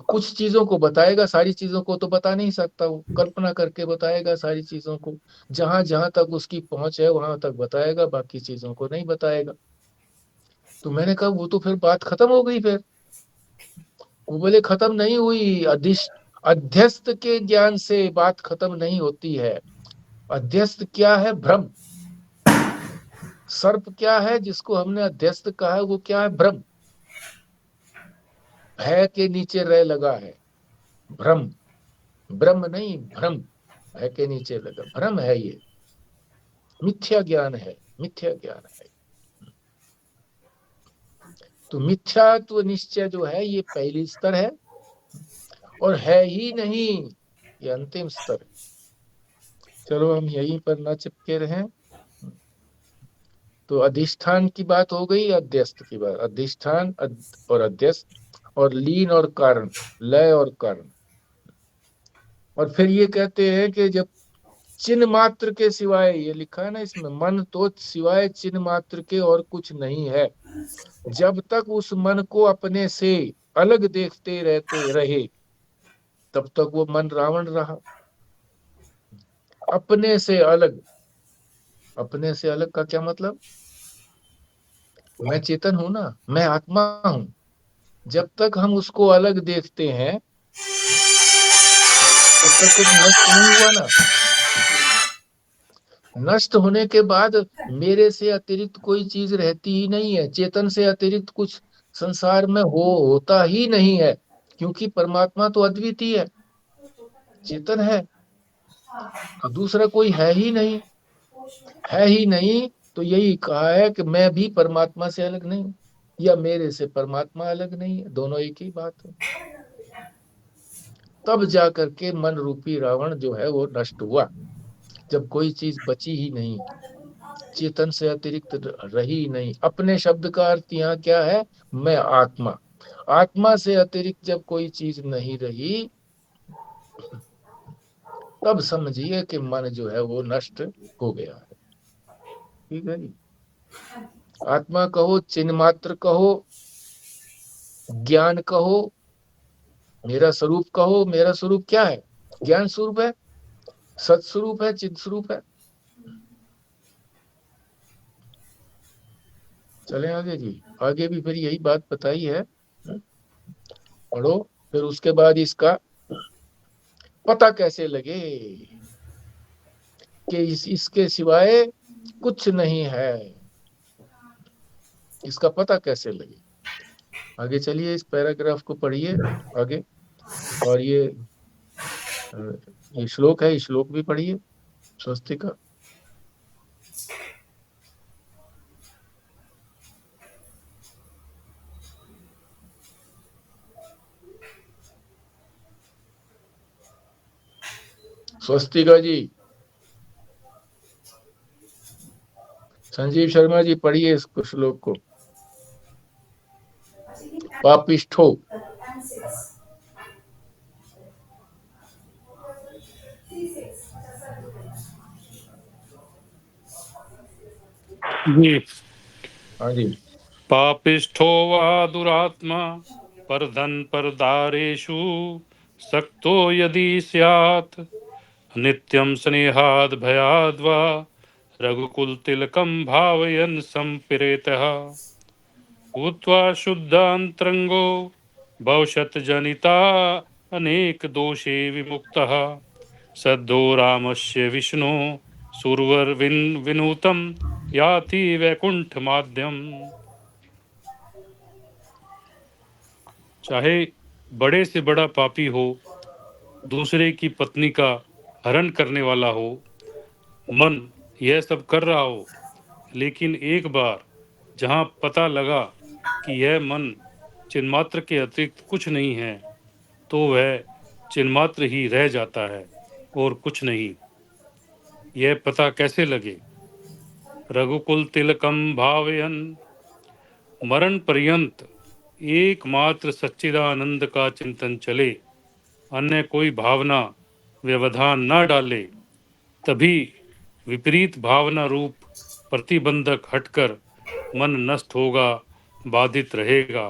कुछ चीजों को बताएगा, सारी चीजों को तो बता नहीं सकता। वो कल्पना करके बताएगा सारी चीजों को, जहां जहां तक उसकी पहुंच है वहां तक बताएगा, बाकी चीजों को नहीं बताएगा। तो मैंने कहा वो तो फिर बात खत्म हो गई। फिर वो बोले खत्म नहीं हुई, अध्यस्त के ज्ञान से बात खत्म नहीं होती है। अध्यस्त क्या है? भ्रम। सर्प क्या है जिसको हमने अध्यस्त कहा है? वो क्या है? भ्रम। भय के नीचे रह लगा है भ्रम। ब्रह्म नहीं, भ्रम। भय के नीचे लगा भ्रम है, ये मिथ्या ज्ञान है, मिथ्या ज्ञान है। तो मिथ्यात्व निश्चय जो है ये पहली स्तर है, और है ही नहीं ये अंतिम स्तर है। चलो हम यहीं पर ना चिपके रहें। तो अधिष्ठान की बात हो गई, अध्यस्त की बात। अधिष्ठान और अध्यस्त, और लीन और कारण, लय और कारण। और फिर ये कहते हैं कि जब चिन्ह मात्र के सिवाय, ये लिखा है ना इसमें, मन तो सिवाय चिन्ह मात्र के और कुछ नहीं है। जब तक उस मन को अपने से अलग देखते रहते रहे, तब तक वो मन रावण रहा। अपने से अलग, अपने से अलग का क्या मतलब? मैं चेतन हूं ना, मैं आत्मा हूं। जब तक हम उसको अलग देखते हैं तब तक कुछ नष्ट नहीं हुआ ना। नष्ट होने के बाद मेरे से अतिरिक्त कोई चीज रहती ही नहीं है। चेतन से अतिरिक्त कुछ संसार में होता ही नहीं है, क्योंकि परमात्मा तो अद्वितीय है, चेतन है, तो दूसरा कोई है ही नहीं। है ही नहीं तो यही कहा है कि मैं भी परमात्मा से अलग नहीं, या मेरे से परमात्मा अलग नहीं है, दोनों एक ही बात है। तब जाकर के मन रूपी रावण जो है वो नष्ट हुआ, जब कोई चीज बची ही नहीं, चेतन से अतिरिक्त रही नहीं। अपने शब्द का अर्थ यहाँ क्या है? मैं आत्मा। आत्मा से अतिरिक्त जब कोई चीज नहीं रही, तब समझिए कि मन जो है वो नष्ट हो गया है। ठीक है जी। आत्मा कहो, चिन्ह मात्र कहो, ज्ञान कहो, मेरा स्वरूप कहो। मेरा स्वरूप क्या है? ज्ञान स्वरूप है, सत्स्वरूप है, चिन्ह स्वरूप है। चले आगे जी। आगे भी फिर यही बात बताई है, पढ़ो। फिर उसके बाद इसका पता कैसे लगे कि इसके सिवाय कुछ नहीं है, इसका पता कैसे लगे? आगे चलिए, इस पैराग्राफ को पढ़िए आगे। और ये श्लोक है, इस श्लोक भी पढ़िए स्वस्तिका। स्वस्तिका जी, संजीव शर्मा जी पढ़िए इस श्लोक को। पापिष्ठो। जी हाँ जी। पापिष्ठो वा दुरात्मा परधन परदारेषु सक्तो यदि स्यात् नित्यं स्नेहाद् भयाद् वा रघुकुलतिलकं भावयन् सम्प्रेतः भूत्वा शुद्धान्तरङ्गो भविष्यत् जनिता अनेक दोषे विमुक्तः सद्धो रामस्य विष्णु सुरवर विनुतं याति वैकुंठ माध्यम। चाहे बड़े से बड़ा पापी हो, दूसरे की पत्नी का हरण करने वाला हो, मन यह सब कर रहा हो, लेकिन एक बार जहां पता लगा कि यह मन चिन्मात्र के अतिरिक्त कुछ नहीं है, तो वह चिन्मात्र ही रह जाता है और कुछ नहीं। यह पता कैसे लगे? रघुकुल तिलकम भावयन, मरण पर्यंत एकमात्र सच्चिदानंद का चिंतन चले, अन्य कोई भावना व्यवधान न डाले, तभी विपरीत भावना रूप प्रतिबंधक हटकर मन नष्ट होगा, बाधित रहेगा।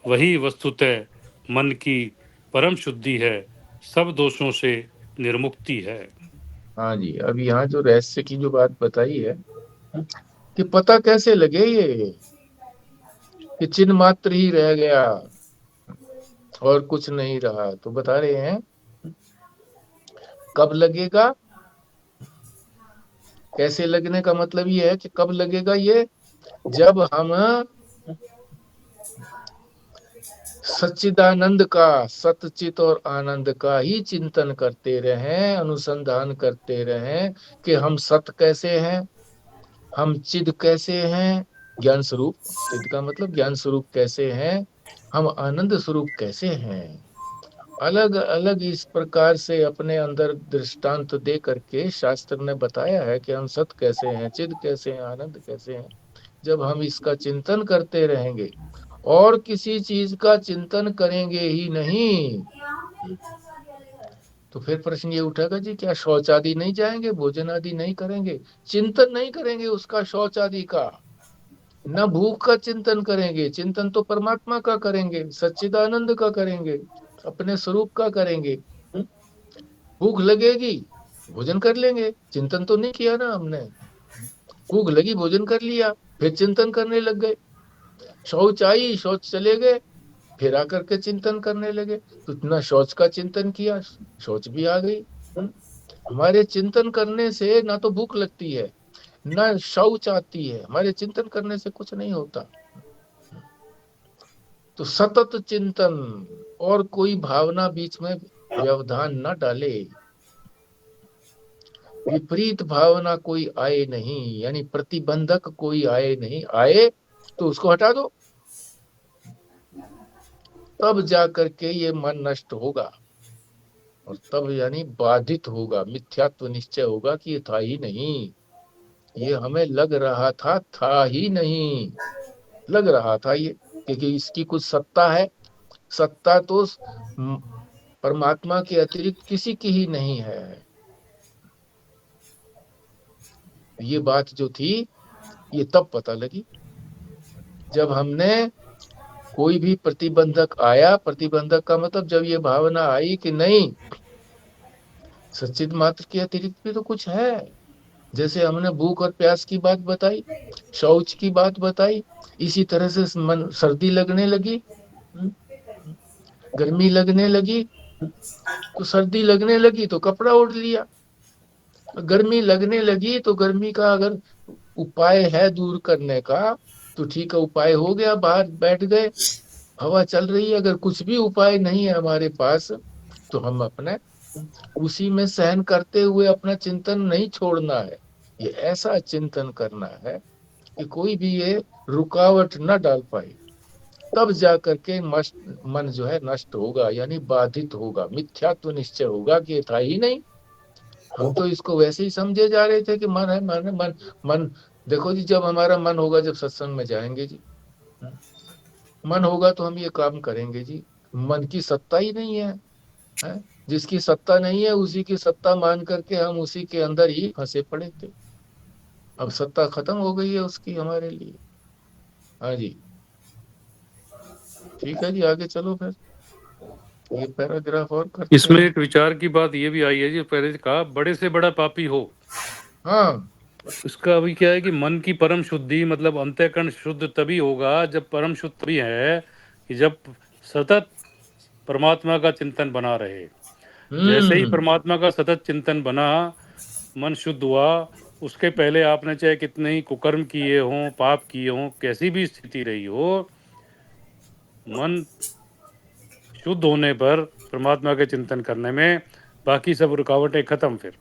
वही वस्तुतः मन की परम शुद्धि है, सब दोषों से निर्मुक्ति है। हाँ जी, अब यहाँ जो रहस्य की जो बात बताई है कि पता कैसे लगे ये कि चिन्ह मात्र ही रह गया और कुछ नहीं रहा, तो बता रहे हैं कब लगेगा। कैसे लगने का मतलब ये है कि कब लगेगा ये, जब हम सच्चिदानंद का, सतचित और आनंद का ही चिंतन करते रहें, अनुसंधान करते रहें कि हम सत कैसे हैं, हम चिद कैसे हैं, ज्ञान स्वरूप, चिद का मतलब ज्ञान स्वरूप कैसे हैं, हम आनंद स्वरूप कैसे हैं। अलग अलग इस प्रकार से अपने अंदर दृष्टांत दे करके शास्त्र ने बताया है कि हम सत कैसे हैं, चिद कैसे हैं, आनंद कैसे हैं। जब हम इसका चिंतन करते रहेंगे और किसी चीज का चिंतन करेंगे ही नहीं, तो फिर प्रश्न ये उठेगा जी क्या शौच आदि नहीं जाएंगे, भोजन आदि नहीं करेंगे, चिंतन नहीं करेंगे उसका शौच आदि का, न भूख का चिंतन करेंगे, चिंतन तो परमात्मा का करेंगे, सच्चिदानंद का करेंगे, अपने स्वरूप का करेंगे। भूख लगेगी भोजन कर लेंगे, चिंतन तो नहीं किया ना हमने। भूख लगी भोजन कर लिया, फिर चिंतन करने लग गए। शौच आई, शौच चले गए, फिर आकर के चिंतन करने लगे, तो इतना शौच का चिंतन किया, शौच भी आ गई। हमारे चिंतन करने से ना तो भूख लगती है, ना शौच आती है, हमारे चिंतन करने से कुछ नहीं होता। तो सतत चिंतन और कोई भावना बीच में व्यवधान न डाले, विपरीत भावना कोई आए नहीं, यानी प्रतिबंधक कोई आए नहीं, आए तो उसको हटा दो, तब जाकर के ये मन नष्ट होगा और तब यानी बाधित होगा, मिथ्यात्व निश्चय होगा कि ये था ही नहीं, ये हमें लग रहा था ही नहीं, लग रहा था ये, क्योंकि इसकी कुछ सत्ता है, सत्ता तो परमात्मा के अतिरिक्त किसी की ही नहीं है। ये बात जो थी ये तब पता लगी जब हमने कोई भी प्रतिबंधक आया, प्रतिबंधक का मतलब जब ये भावना आई कि नहीं सच्चिद मात्र के अतिरिक्त भी तो कुछ है। जैसे हमने भूख और प्यास की बात बताई, शौच की बात बताई, इसी तरह से मन सर्दी लगने लगी, गर्मी लगने लगी, तो सर्दी लगने लगी तो कपड़ा ओढ़ लिया, गर्मी लगने लगी तो गर्मी का अगर उपाय है दूर करने का तो ठीक है, उपाय हो गया, बाहर बैठ गए, हवा चल रही है। अगर कुछ भी उपाय नहीं है हमारे पास तो हम अपने उसी में सहन करते हुए अपना चिंतन नहीं छोड़ना है। ये ऐसा चिंतन करना है कि कोई भी ये रुकावट न डाल पाए, तब जाकर के मन जो है नष्ट होगा, यानी बाधित होगा, मिथ्यात्व निश्चय होगा कि ये था ही नहीं। हम तो इसको वैसे ही समझे जा रहे थे कि मन है, मन है, मन मन। देखो जी, जब हमारा मन होगा, जब सत्संग में जाएंगे जी, मन होगा तो हम ये काम करेंगे जी। मन की सत्ता ही नहीं है? जिसकी सत्ता नहीं है उसी की सत्ता मान करके हम उसी के अंदर ही फंसे पड़े थे। अब सत्ता खत्म हो गई है उसकी हमारे लिए। हाँ जी, ठीक है जी, आगे चलो फिर, ये पैराग्राफ और करते इसमें हैं। एक विचार की बात ये भी आई है जी, पहले कहा बड़े से बड़ा पापी हो। हाँ। इसका अभी क्या है कि मन की परम शुद्धि मतलब अंतःकरण शुद्ध तभी होगा, जब परम शुद्ध तभी है कि जब सतत परमात्मा का चिंतन बना रहे। जैसे ही हम्म। परमात्मा का सतत चिंतन बना, मन शुद्ध हुआ। उसके पहले आपने चाहे कितने ही कुकर्म किए हों, पाप किए हों, कैसी भी स्थिति रही हो, मन शुद्ध होने पर परमात्मा के चिंतन करने में बाकी सब रुकावटें खत्म फिर।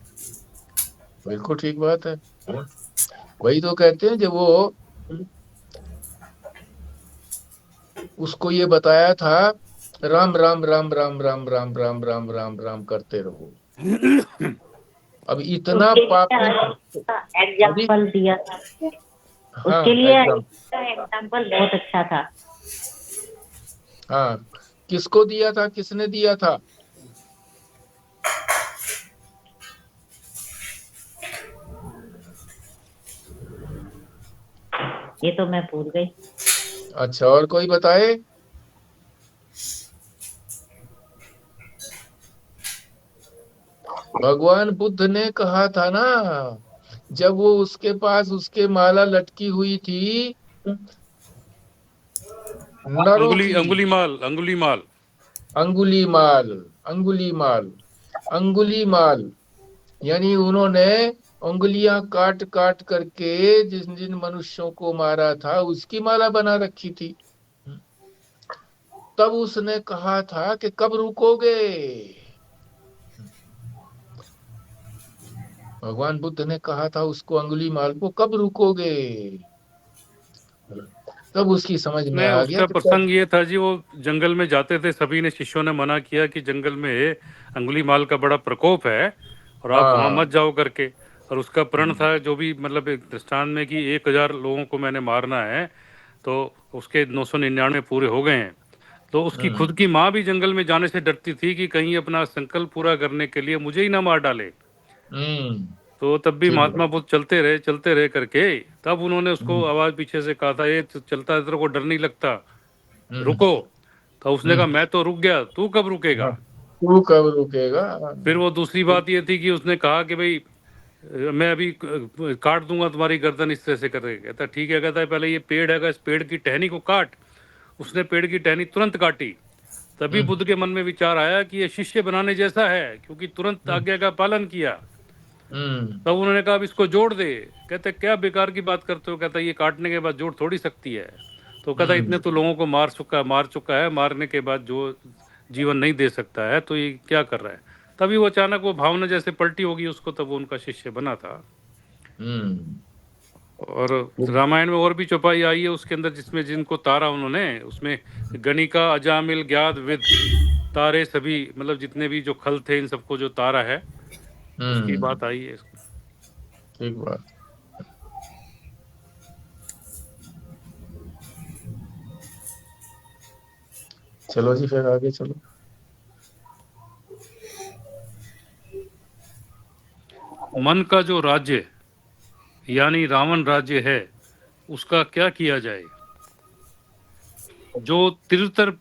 बिल्कुल ठीक बात है। वही तो कहते हैं, जब वो उसको ये बताया था, राम राम राम राम राम राम राम राम राम राम करते रहो। अब इतना उसके पापी। लिए हाँ जी। एग्जाम्पल दिया था। हाँ उसके लिए एग्जाम। एग्जाम्पल बहुत अच्छा था। हाँ, किसको दिया था, किसने दिया था? ये तो मैं भूल गई। अच्छा, और कोई बताए? भगवान बुद्ध ने कहा था ना, जब वो उसके पास उसके माला लटकी हुई थी नरों अंगुली की। अंगुलीमाल अंगुलीमाल अंगुलीमाल, अंगुलीमाल, अंगुलीमाल, यानी उन्होंने उंगलियां काट काट करके जिन जिन मनुष्यों को मारा था उसकी माला बना रखी थी। तब उसने कहा था कि कब रुकोगे। भगवान बुद्ध ने कहा था उसको, अंगुलीमाल को, कब रुकोगे। तब उसकी समझ में में आ गया उसका कि प्रसंग ये था जी, वो जंगल में जाते थे, सभी ने शिष्यों ने मना किया कि जंगल में अंगुलीमाल का बड़ा प्रकोप है और आप वहां हाँ। मत जाओ करके। और उसका प्रण था जो भी मतलब एक दृष्टांत में कि 1000 लोगों को मैंने मारना है, तो उसके 999 पूरे हो गए हैं। तो उसकी हम्म। खुद की माँ भी जंगल में जाने से डरती थी कि कहीं अपना संकल्प पूरा करने के लिए मुझे ही ना मार डाले। हम्म। तो तब भी ठीक महात्मा बात। बुद्ध चलते रहे करके, तब उन्होंने उसको आवाज पीछे से कहा था, ये चलता है तेरे को डर नहीं लगता, हम्म। रुको। तो उसने कहा हम्म। मैं तो रुक गया, तू कब रुकेगा। हाँ, तू कब रुकेगा। फिर वो दूसरी बात ये थी कि उसने कहा कि भाई मैं अभी काट दूंगा तुम्हारी गर्दन इस तरह से करके। कहता ठीक है, कहता है पहले ये पेड़ है, इस पेड़ की टहनी को काट। उसने पेड़ की टहनी तुरंत काटी। तभी हम्म। बुद्ध के मन में विचार आया कि ये शिष्य बनाने जैसा है, क्योंकि तुरंत हम्म। आज्ञा का पालन किया। हम्म। तब उन्होंने कहा अब इसको जोड़ दे। कहते क्या बेकार की बात करते हो। कहता ये काटने के बाद जोड़ थोड़ी सकती है। तो कहता हम्म। इतने तो लोगों को मार चुका है, मारने के बाद जो जीवन नहीं दे सकता है, तो ये क्या कर रहा है। तभी वो अचानक वो भावना जैसे पलटी होगी उसको, तब वो उनका शिष्य बना था। हम्म। और रामायण में और भी चौपाई आई है उसके अंदर, जिसमें जिनको तारा उन्होंने, उसमें गणिका अजामिल ज्ञात विद तारे, सभी मतलब जितने भी जो खल थे इन सबको जो तारा है, उसकी हम्म। बात आई है। ठीक बात। चलो जी, फिर आगे चलो। मन का जो राज्य यानी रावण राज्य है, उसका क्या किया जाए। जो तीव्रतर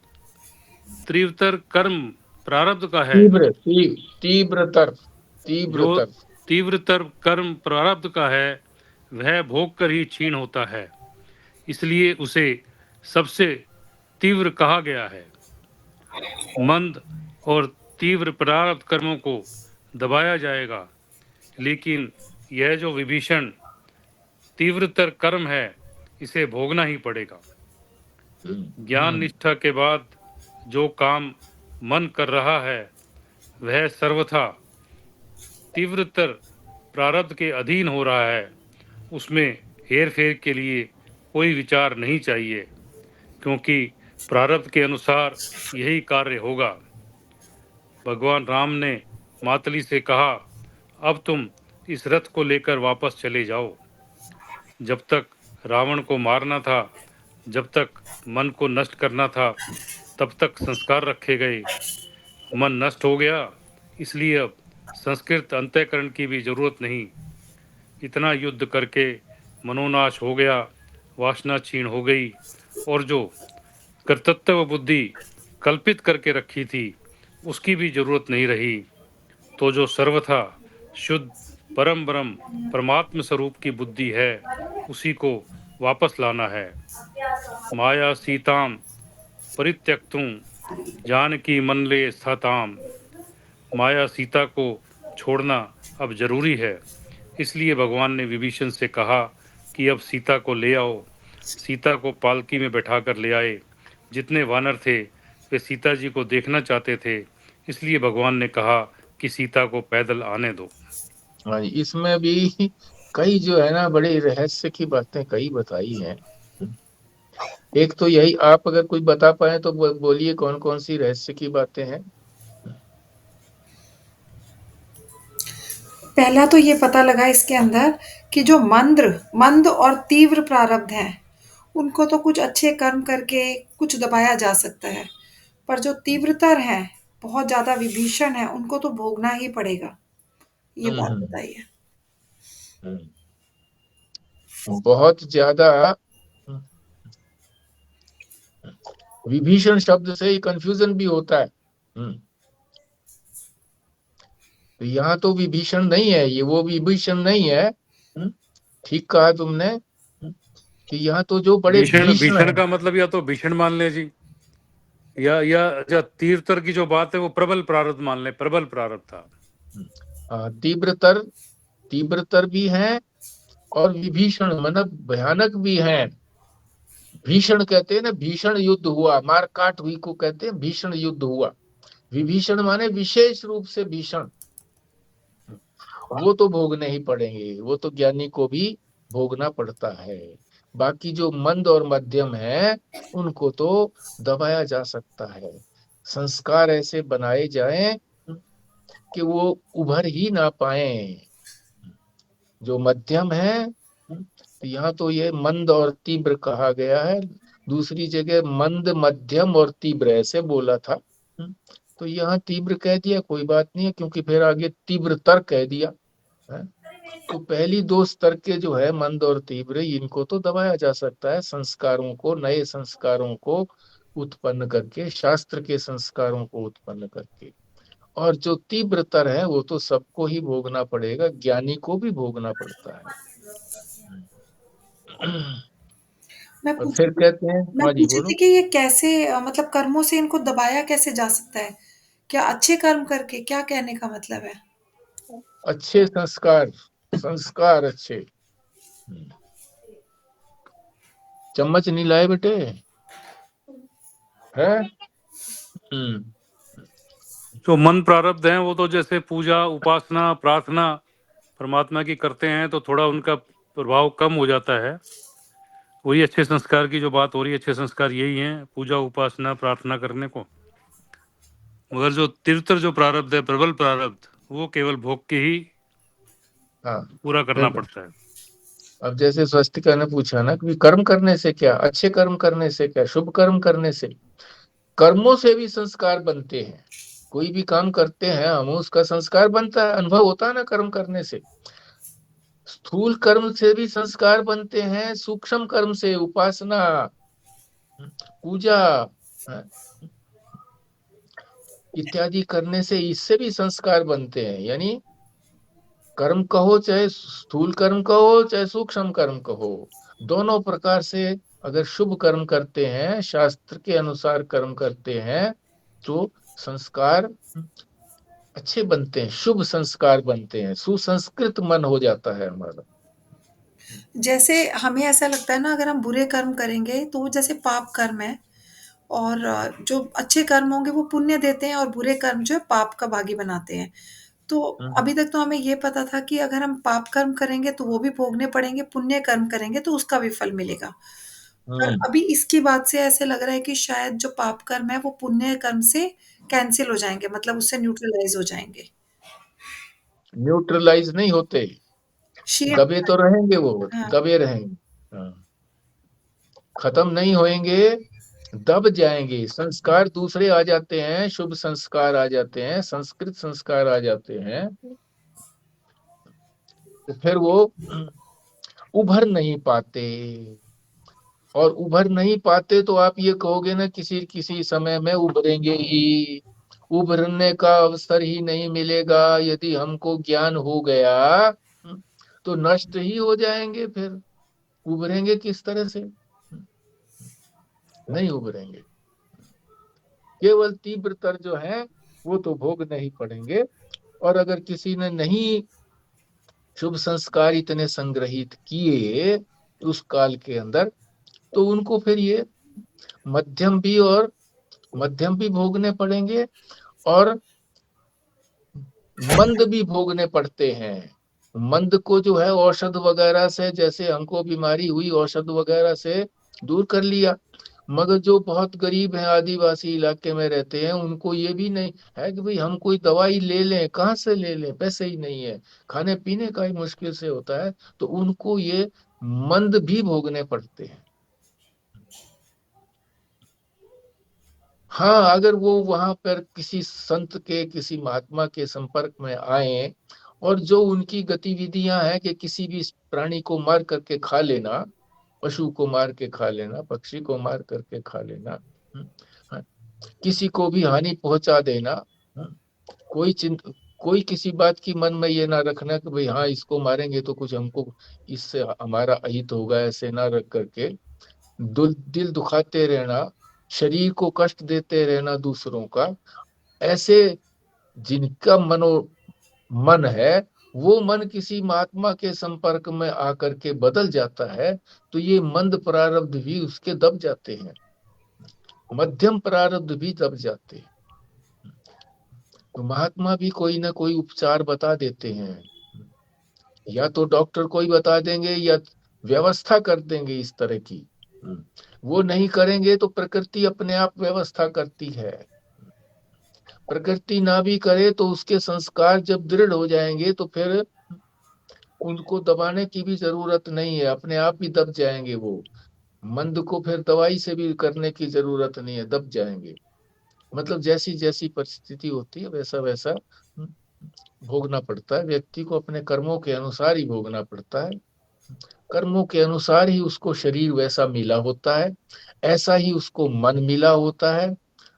तीव्रतर कर्म प्रारब्ध का है, तीव्रतर, जो तीव्रतर। तीव्रतर कर्म प्रारब्ध का है, वह भोग कर ही क्षीण होता है। इसलिए उसे सबसे तीव्र कहा गया है। मंद और तीव्र प्रारब्ध कर्मों को दबाया जाएगा, लेकिन यह जो विभीषण तीव्रतर कर्म है, इसे भोगना ही पड़ेगा। ज्ञान निष्ठा के बाद जो काम मन कर रहा है, वह सर्वथा तीव्रतर प्रारब्ध के अधीन हो रहा है। उसमें हेर फेर के लिए कोई विचार नहीं चाहिए, क्योंकि प्रारब्ध के अनुसार यही कार्य होगा। भगवान राम ने मातली से कहा, अब तुम इस रथ को लेकर वापस चले जाओ। जब तक रावण को मारना था, जब तक मन को नष्ट करना था, तब तक संस्कार रखे गए। मन नष्ट हो गया, इसलिए अब संस्कृत अंतःकरण की भी जरूरत नहीं। इतना युद्ध करके मनोनाश हो गया, वासना क्षीण हो गई और जो कर्तृत्व बुद्धि कल्पित करके रखी थी उसकी भी जरूरत नहीं रही। तो जो सर्वथा शुद्ध परम ब्रह्म परमात्म स्वरूप की बुद्धि है उसी को वापस लाना है। माया सीताम परित्यक्तुं जानकी मनले स्थाताम। माया सीता को छोड़ना अब जरूरी है, इसलिए भगवान ने विभीषण से कहा कि अब सीता को ले आओ। सीता को पालकी में बैठाकर ले आए। जितने वानर थे वे सीता जी को देखना चाहते थे, इसलिए भगवान ने कहा कि सीता को पैदल आने दो। हाँ जी, इसमें भी कई जो है ना बड़े रहस्य की बातें कई बताई हैं। एक तो यही, आप अगर कोई बता पाए तो बोलिए कौन कौन सी रहस्य की बातें हैं। पहला तो ये पता लगा इसके अंदर कि जो मंद और तीव्र प्रारब्ध हैं, उनको तो कुछ अच्छे कर्म करके कुछ दबाया जा सकता है, पर जो तीव्रतर हैं, बहुत ज्यादा विभीषण है, उनको तो भोगना ही पड़ेगा। ये बात हम्म बताई है। बहुत ज्यादा। विभीषण शब्द से ही कंफ्यूजन भी होता है। तो यहाँ तो विभीषण नहीं है, ये वो विभीषण नहीं है। ठीक कहा तुमने कि यहाँ तो जो बड़े भीषण भीषण भीषण है। का मतलब या तो भीषण मान ले जी, या तीव्रतर की जो बात है वो प्रबल प्रारब्ध मान ले, प्रबल प्रारब्ध था। तीव्रतर भी है और विभीषण मतलब भयानक भी है। भीषण कहते हैं ना, भीषण युद्ध हुआ, मारकाट हुई को कहते हैं भीषण युद्ध हुआ। विभीषण माने विशेष रूप से भीषण। वो तो भोगने ही पड़ेंगे, वो तो ज्ञानी को भी भोगना पड़ता है। बाकी जो मंद और मध्यम है उनको तो दबाया जा सकता है। संस्कार ऐसे बनाए जाएं कि वो उभर ही ना पाए। जो मध्यम है, तो यहाँ तो ये मंद और तीव्र कहा गया है। दूसरी जगह मंद मध्यम और तीव्र ऐसे बोला था। तो यहाँ तीव्र कह दिया, कोई बात नहीं है, क्योंकि फिर आगे तीव्रतर कह दिया है। तो पहली दो स्तर के जो है मंद और तीव्र, इनको तो दबाया जा सकता है, संस्कारों को, नए संस्कारों को उत्पन्न करके, शास्त्र के संस्कारों को उत्पन्न करके। और जो तीव्रतर है वो तो सबको ही भोगना पड़ेगा, ज्ञानी को भी भोगना पड़ता है। मैं और पूछ फिर कहते हैं, मैं हाँ जी पूछ रही बोलो। थी कि ये कैसे मतलब कर्मों से इनको दबाया कैसे जा सकता है? क्या अच्छे कर्म करके? क्या कहने का मतलब है? अच्छे संस्कार, संस्कार अच्छे। चम्मच नहीं लाए बेटे है। जो मन प्रारब्ध हैं वो तो जैसे पूजा उपासना प्रार्थना परमात्मा की करते हैं तो थोड़ा उनका प्रभाव कम हो जाता है। वही अच्छे संस्कार की जो बात हो रही है, अच्छे संस्कार यही हैं, पूजा उपासना प्रार्थना करने को। मगर जो तीव्रतर जो प्रारब्ध है, प्रबल प्रारब्ध, वो केवल भोग के ही हाँ पूरा करना बिल्कुल। पड़ता है। अब जैसे स्वस्तिका ने पूछा ना कि कर्म करने से क्या, अच्छे कर्म करने से क्या, शुभ कर्म करने से। कर्मों से भी संस्कार बनते हैं। कोई भी काम करते हैं हम, उसका संस्कार बनता है, अनुभव होता है ना कर्म करने से। स्थूल कर्म से भी संस्कार बनते हैं, सूक्ष्म कर्म से, उपासना, पूजा इत्यादि करने से, इससे भी संस्कार बनते हैं। यानी कर्म कहो, चाहे स्थूल कर्म कहो चाहे सूक्ष्म कर्म कहो, दोनों प्रकार से अगर शुभ कर्म करते हैं, शास्त्र के अनुसार कर्म करते हैं, तो संस्कार अच्छे बनते हैं, शुभ संस्कार बनते हैं, सुसंस्कृत मन हो जाता है हमारा। जैसे हमें ऐसा लगता है ना, अगर हम बुरे कर्म करेंगे तो वो जैसे पाप कर्म है, और जो अच्छे कर्म होंगे वो पुण्य देते हैं, और बुरे कर्म जो है पाप का भागी बनाते हैं। तो अभी तक तो हमें ये पता था कि अगर हम पाप कर्म करेंगे तो वो भी भोगने पड़ेंगे, पुण्य कर्म करेंगे तो उसका भी फल मिलेगा। पर अभी इसकी बात से ऐसे लग रहा है कि शायद जो पाप कर्म है वो पुण्य कर्म से कैंसिल हो जाएंगे, मतलब उससे न्यूट्रलाइज हो जाएंगे। न्यूट्रलाइज नहीं होते, शेड। दबे तो रहेंगे, वो हाँ। दबे रहेंगे। हाँ, खत्म नहीं होएंगे, दब जाएंगे। संस्कार दूसरे आ जाते हैं, शुभ संस्कार आ जाते हैं, संस्कृत संस्कार आ जाते हैं, तो फिर वो उभर नहीं पाते। और उभर नहीं पाते तो आप ये कहोगे ना किसी किसी समय में उभरेंगे ही, उभरने का अवसर ही नहीं मिलेगा। यदि हमको ज्ञान हो गया तो नष्ट ही हो जाएंगे, फिर उभरेंगे किस तरह से? नहीं उभरेंगे। केवल तीव्रतर जो है वो तो भोगने ही पड़ेंगे। और अगर किसी ने नहीं शुभ संस्कार इतने संग्रहित किए उस काल के अंदर, तो उनको फिर ये मध्यम भी भोगने पड़ेंगे और मंद भी भोगने पड़ते हैं। मंद को जो है औषध वगैरह से, जैसे हमको बीमारी हुई औषध वगैरह से दूर कर लिया, मगर जो बहुत गरीब हैं, आदिवासी इलाके में रहते हैं, उनको ये भी नहीं है कि भाई हम कोई दवाई ले लें, कहाँ से ले लें, पैसे ही नहीं है, खाने पीने का ही मुश्किल से होता है, तो उनको ये मंद भी भोगने पड़ते हैं। हाँ, अगर वो वहां पर किसी संत के, किसी महात्मा के संपर्क में आए और जो उनकी गतिविधियां हैं कि किसी भी प्राणी को मार करके खा लेना, पशु को मार के खा लेना, पक्षी को मार करके खा लेना, हाँ, किसी को भी हानि पहुंचा देना, हाँ, कोई किसी बात की मन में ये ना रखना कि भाई हाँ इसको मारेंगे तो कुछ हमको इससे हमारा अहित होगा, ऐसे ना रख करके दिल दुखाते रहना, शरीर को कष्ट देते रहना दूसरों का, ऐसे जिनका मन है वो मन किसी महात्मा के संपर्क में आकर के बदल जाता है, तो ये मंद प्रारब्ध भी उसके दब जाते हैं, मध्यम प्रारब्ध भी दब जाते हैं। तो महात्मा भी कोई ना कोई उपचार बता देते हैं, या तो डॉक्टर कोई बता देंगे या व्यवस्था कर देंगे इस तरह की। वो नहीं करेंगे तो प्रकृति अपने आप व्यवस्था करती है। प्रकृति ना भी करे तो उसके संस्कार जब दृढ़ हो जाएंगे तो फिर उनको दबाने की भी जरूरत नहीं है, अपने आप ही दब जाएंगे। वो मंद को फिर दवाई से भी करने की जरूरत नहीं है, दब जाएंगे। मतलब जैसी जैसी परिस्थिति होती है वैसा वैसा भोगना पड़ता है व्यक्ति को, अपने कर्मों के अनुसार ही भोगना पड़ता है। कर्मों के अनुसार ही उसको शरीर वैसा मिला होता है, ऐसा ही उसको मन मिला होता है,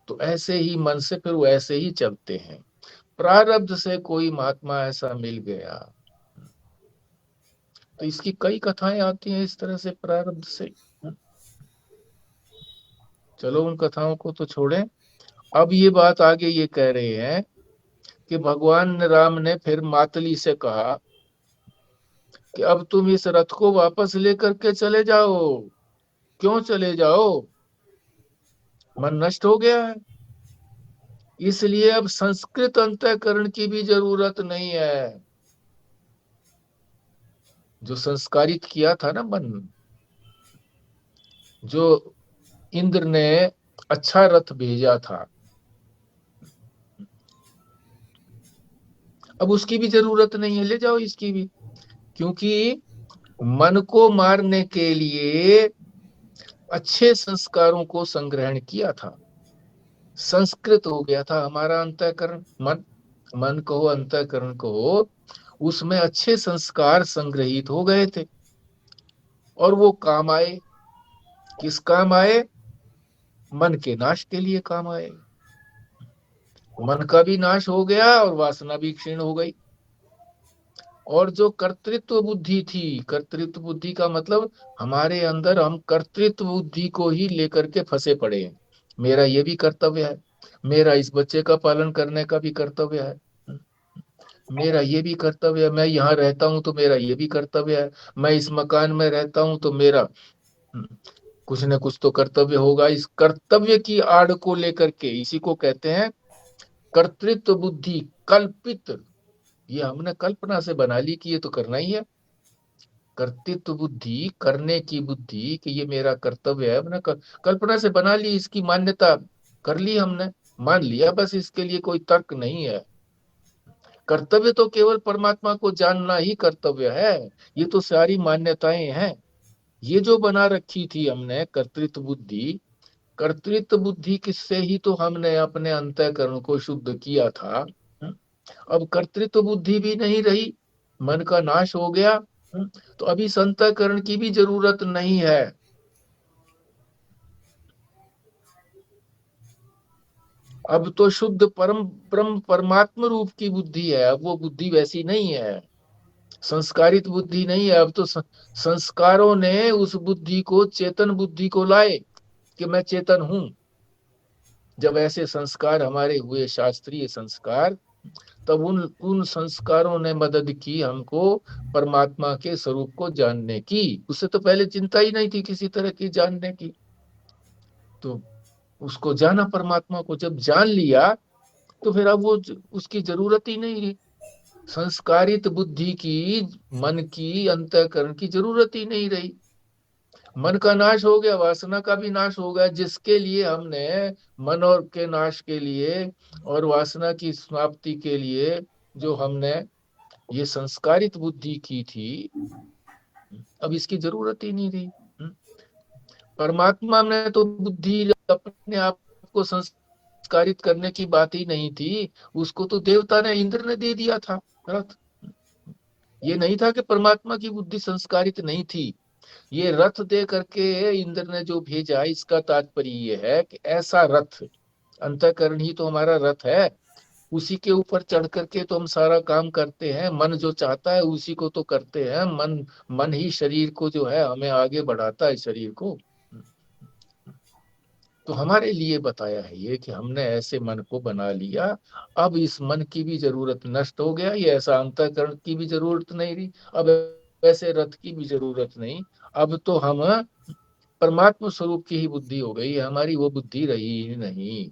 तो ऐसे ही मन से फिर वो ऐसे ही चलते हैं। प्रारब्ध से कोई महात्मा ऐसा मिल गया, तो इसकी कई कथाएं आती हैं इस तरह से प्रारब्ध से। चलो उन कथाओं को तो छोड़ें। अब ये बात आगे ये कह रहे हैं कि भगवान राम ने फिर मातली से कहा कि अब तुम इस रथ को वापस लेकर के चले जाओ। क्यों चले जाओ? मन नष्ट हो गया है, इसलिए अब संस्कृत अंतःकरण की भी जरूरत नहीं है। जो संस्कारित किया था ना मन, जो इंद्र ने अच्छा रथ भेजा था, अब उसकी भी जरूरत नहीं है, ले जाओ इसकी भी। क्योंकि मन को मारने के लिए अच्छे संस्कारों को संग्रहण किया था, संस्कृत हो गया था हमारा अंतःकरण। मन कहो अंतःकरण कहो, उसमें अच्छे संस्कार संग्रहित हो गए थे और वो काम आए। किस काम आए? मन के नाश के लिए काम आए। मन का भी नाश हो गया और वासना भी क्षीण हो गई। और जो कर्तृत्व बुद्धि थी, कर्तृत्व बुद्धि का मतलब हमारे अंदर हम कर्तृत्व बुद्धि को ही लेकर के फंसे पड़े हैं। मेरा ये भी कर्तव्य है, मेरा इस बच्चे का पालन करने का भी कर्तव्य है, मेरा ये भी कर्तव्य है, मैं यहाँ रहता हूँ तो मेरा ये भी कर्तव्य है, मैं इस मकान में रहता हूँ तो मेरा कुछ न कुछ तो कर्तव्य होगा। इस कर्तव्य की आड़ को लेकर के, इसी को कहते हैं कर्तृत्व बुद्धि, कल्पित। ये हमने कल्पना से बना ली कि ये तो करना ही है। कर्तृत्व बुद्धि, करने की बुद्धि कि ये मेरा कर्तव्य है, हमने कल्पना से बना ली, इसकी मान्यता कर ली, हमने मान लिया, बस इसके लिए कोई तर्क नहीं है। कर्तव्य तो केवल परमात्मा को जानना ही कर्तव्य है, ये तो सारी मान्यताएं हैं। ये जो बना रखी थी हमने कर्तृत्व बुद्धि, कर्तृत्व बुद्धि किससे ही तो हमने अपने अंतःकरण को शुद्ध किया था। अब कर्तृत्व बुद्धि भी नहीं रही, मन का नाश हो गया, तो अभी अंतःकरण की भी जरूरत नहीं है। अब तो शुद्ध परम ब्रह्म परमात्मा रूप की बुद्धि है। अब वो बुद्धि वैसी नहीं है, संस्कारित बुद्धि नहीं है। अब तो संस्कारों ने उस बुद्धि को, चेतन बुद्धि को लाए कि मैं चेतन हूं। जब ऐसे संस्कार हमारे हुए, शास्त्रीय संस्कार, तब उन उन संस्कारों ने मदद की हमको परमात्मा के स्वरूप को जानने की। उससे तो पहले चिंता ही नहीं थी किसी तरह की जानने की। तो उसको जाना, परमात्मा को जब जान लिया, तो फिर अब वो उसकी जरूरत ही नहीं रही। संस्कारित बुद्धि की, मन की, अंतःकरण की जरूरत ही नहीं रही। मन का नाश हो गया, वासना का भी नाश हो गया, जिसके लिए हमने, मन और के नाश के लिए और वासना की समाप्ति के लिए जो हमने ये संस्कारित बुद्धि की थी, अब इसकी जरूरत ही नहीं रही। परमात्मा में तो बुद्धि अपने आप को संस्कारित करने की बात ही नहीं थी। उसको तो देवता ने, इंद्र ने दे दिया था रथ। ये नहीं था कि परमात्मा की बुद्धि संस्कारित नहीं थी। ये रथ दे करके इंद्र ने जो भेजा, इसका तात्पर्य ये है कि ऐसा रथ, अंतःकरण ही तो हमारा रथ है, उसी के ऊपर चढ़ करके तो हम सारा काम करते हैं। मन जो चाहता है उसी को तो करते हैं। मन ही शरीर को जो है हमें आगे बढ़ाता है, शरीर को। तो हमारे लिए बताया है ये कि हमने ऐसे मन को बना लिया। अब इस मन की भी जरूरत नष्ट हो गया, ये ऐसा अंतःकरण की भी जरूरत नहीं रही, अब ऐसे रथ की भी जरूरत नहीं। अब तो हम परमात्मा स्वरूप की ही बुद्धि हो गई, हमारी वो बुद्धि रही ही नहीं,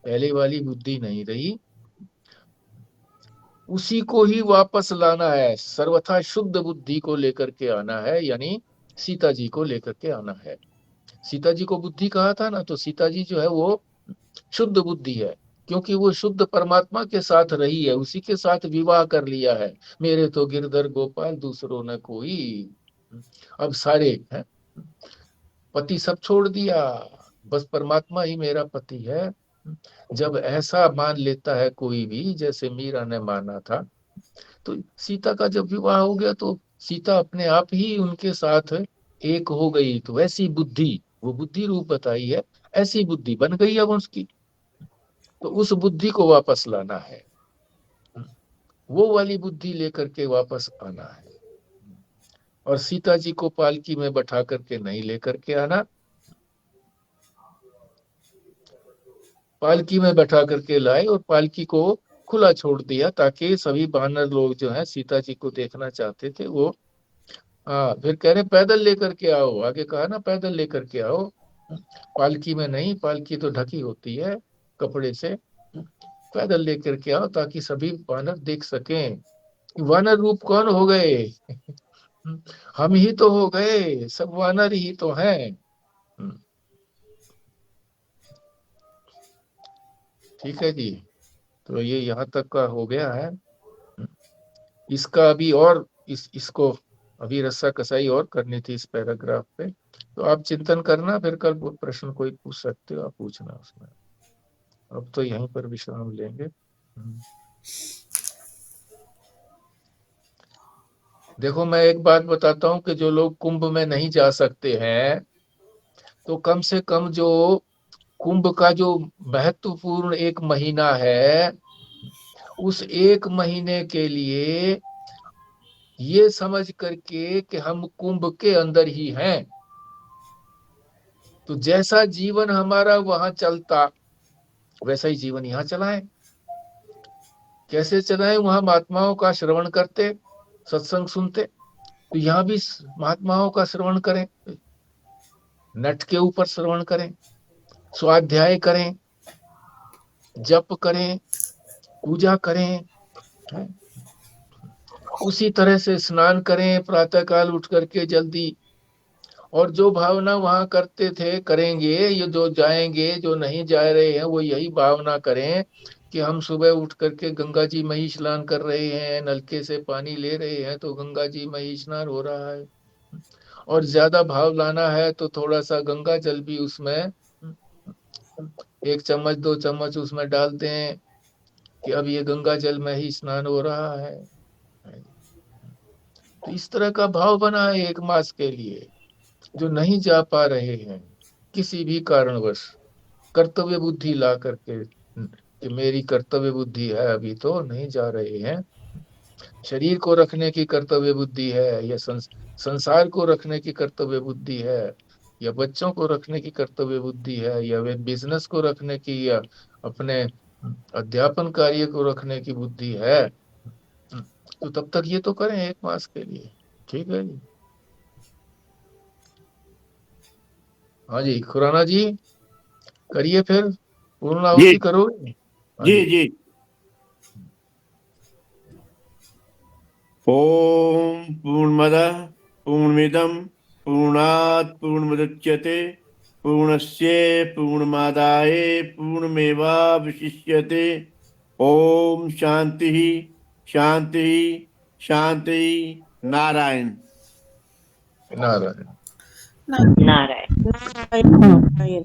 पहले वाली बुद्धि नहीं रही। उसी को ही वापस लाना है, सर्वथा शुद्ध बुद्धि को लेकर के आना है, यानी सीता जी को लेकर के आना है। सीता जी को बुद्धि कहा था ना, तो सीता जी जो है वो शुद्ध बुद्धि है, क्योंकि वो शुद्ध परमात्मा के साथ रही है, उसी के साथ विवाह कर लिया है। मेरे तो गिरधर गोपाल दूसरों न कोई। अब सारे हैं, पति सब छोड़ दिया, बस परमात्मा ही मेरा पति है। जब ऐसा मान लेता है कोई भी, जैसे मीरा ने माना था, तो सीता का जब विवाह हो गया तो सीता अपने आप ही उनके साथ एक हो गई। तो वैसी बुद्धि, वो बुद्धि रूप बताई है, ऐसी बुद्धि बन गई अब उसकी। तो उस बुद्धि को वापस लाना है, वो वाली बुद्धि लेकर के वापस आना है। और सीता जी को पालकी में बैठा करके नहीं लेकर के आना, पालकी में बैठा करके लाए और पालकी को खुला छोड़ दिया, ताकि सभी वानर लोग जो है सीता जी को देखना चाहते थे वो, हाँ, फिर कह रहे पैदल लेकर के आओ, आगे कहा ना पैदल लेकर के आओ, पालकी में नहीं, पालकी तो ढकी होती है कपड़े से, पैदल लेकर के आओ ताकि सभी वानर देख सकें। वानर रूप कौन हो गए? हम ही तो हो गए, सब वानर ही तो हैं। ठीक है जी, तो ये यहाँ तक का हो गया है। इसका अभी और इसको अभी रस्सा कसाई और करनी थी इस पैराग्राफ पे, तो आप चिंतन करना, फिर कल प्रश्न कोई पूछ सकते हो, आप पूछना उसमें। अब तो यहीं पर विश्राम लेंगे। देखो मैं एक बात बताता हूँ कि जो लोग कुंभ में नहीं जा सकते हैं, तो कम से कम जो कुंभ का जो महत्वपूर्ण एक महीना है, उस एक महीने के लिए ये समझ करके कि हम कुंभ के अंदर ही हैं, तो जैसा जीवन हमारा वहां चलता वैसा ही जीवन यहाँ चलाएं। कैसे चलाएं? वहां महात्माओं का श्रवण करते, सत्संग सुनते, तो यहाँ भी महात्माओं का श्रवण करें, नट के ऊपर श्रवण करें, स्वाध्याय करें, जप करें, पूजा करें, उसी तरह से स्नान करें प्रातःकाल उठ करके जल्दी, और जो भावना वहां करते थे करेंगे। ये जो जाएंगे, जो नहीं जा रहे हैं, वो यही भावना करें कि हम सुबह उठ करके गंगा जी में ही स्नान कर रहे हैं, नलके से पानी ले रहे हैं तो गंगा जी में ही स्नान हो रहा है। और ज्यादा भाव लाना है तो थोड़ा सा गंगा जल भी उसमें 1 चम्मच 2 चम्मच उसमें डाल दें कि अब ये गंगा जल में ही स्नान हो रहा है। तो इस तरह का भाव बना है 1 मास के लिए। जो नहीं जा पा रहे हैं किसी भी कारणवश, कर्तव्य बुद्धि ला करके कि मेरी कर्तव्य बुद्धि है, अभी तो नहीं जा रहे हैं। शरीर को रखने की कर्तव्य बुद्धि है, या संसार को रखने की कर्तव्य बुद्धि है, या बच्चों को रखने की कर्तव्य बुद्धि है, या वे बिजनेस को रखने की, या अपने अध्यापन कार्य को रखने की बुद्धि है, तो तब तक ये तो करें 1 मास के लिए। ठीक है जी। हाँ जी, खुराना जी करिए फिर, पूर्णाहुति जी करो। हाँ जी जी। जी। ओम पूर्णमदः पूर्णमिदं पूर्णात् पूर्णमुदच्यते पूर्णस्य पूर्णमादाय पूर्णमेवावशिष्यते। ओम शांति शांति शांति। नारायण। नारायण। नारायण। नारायण।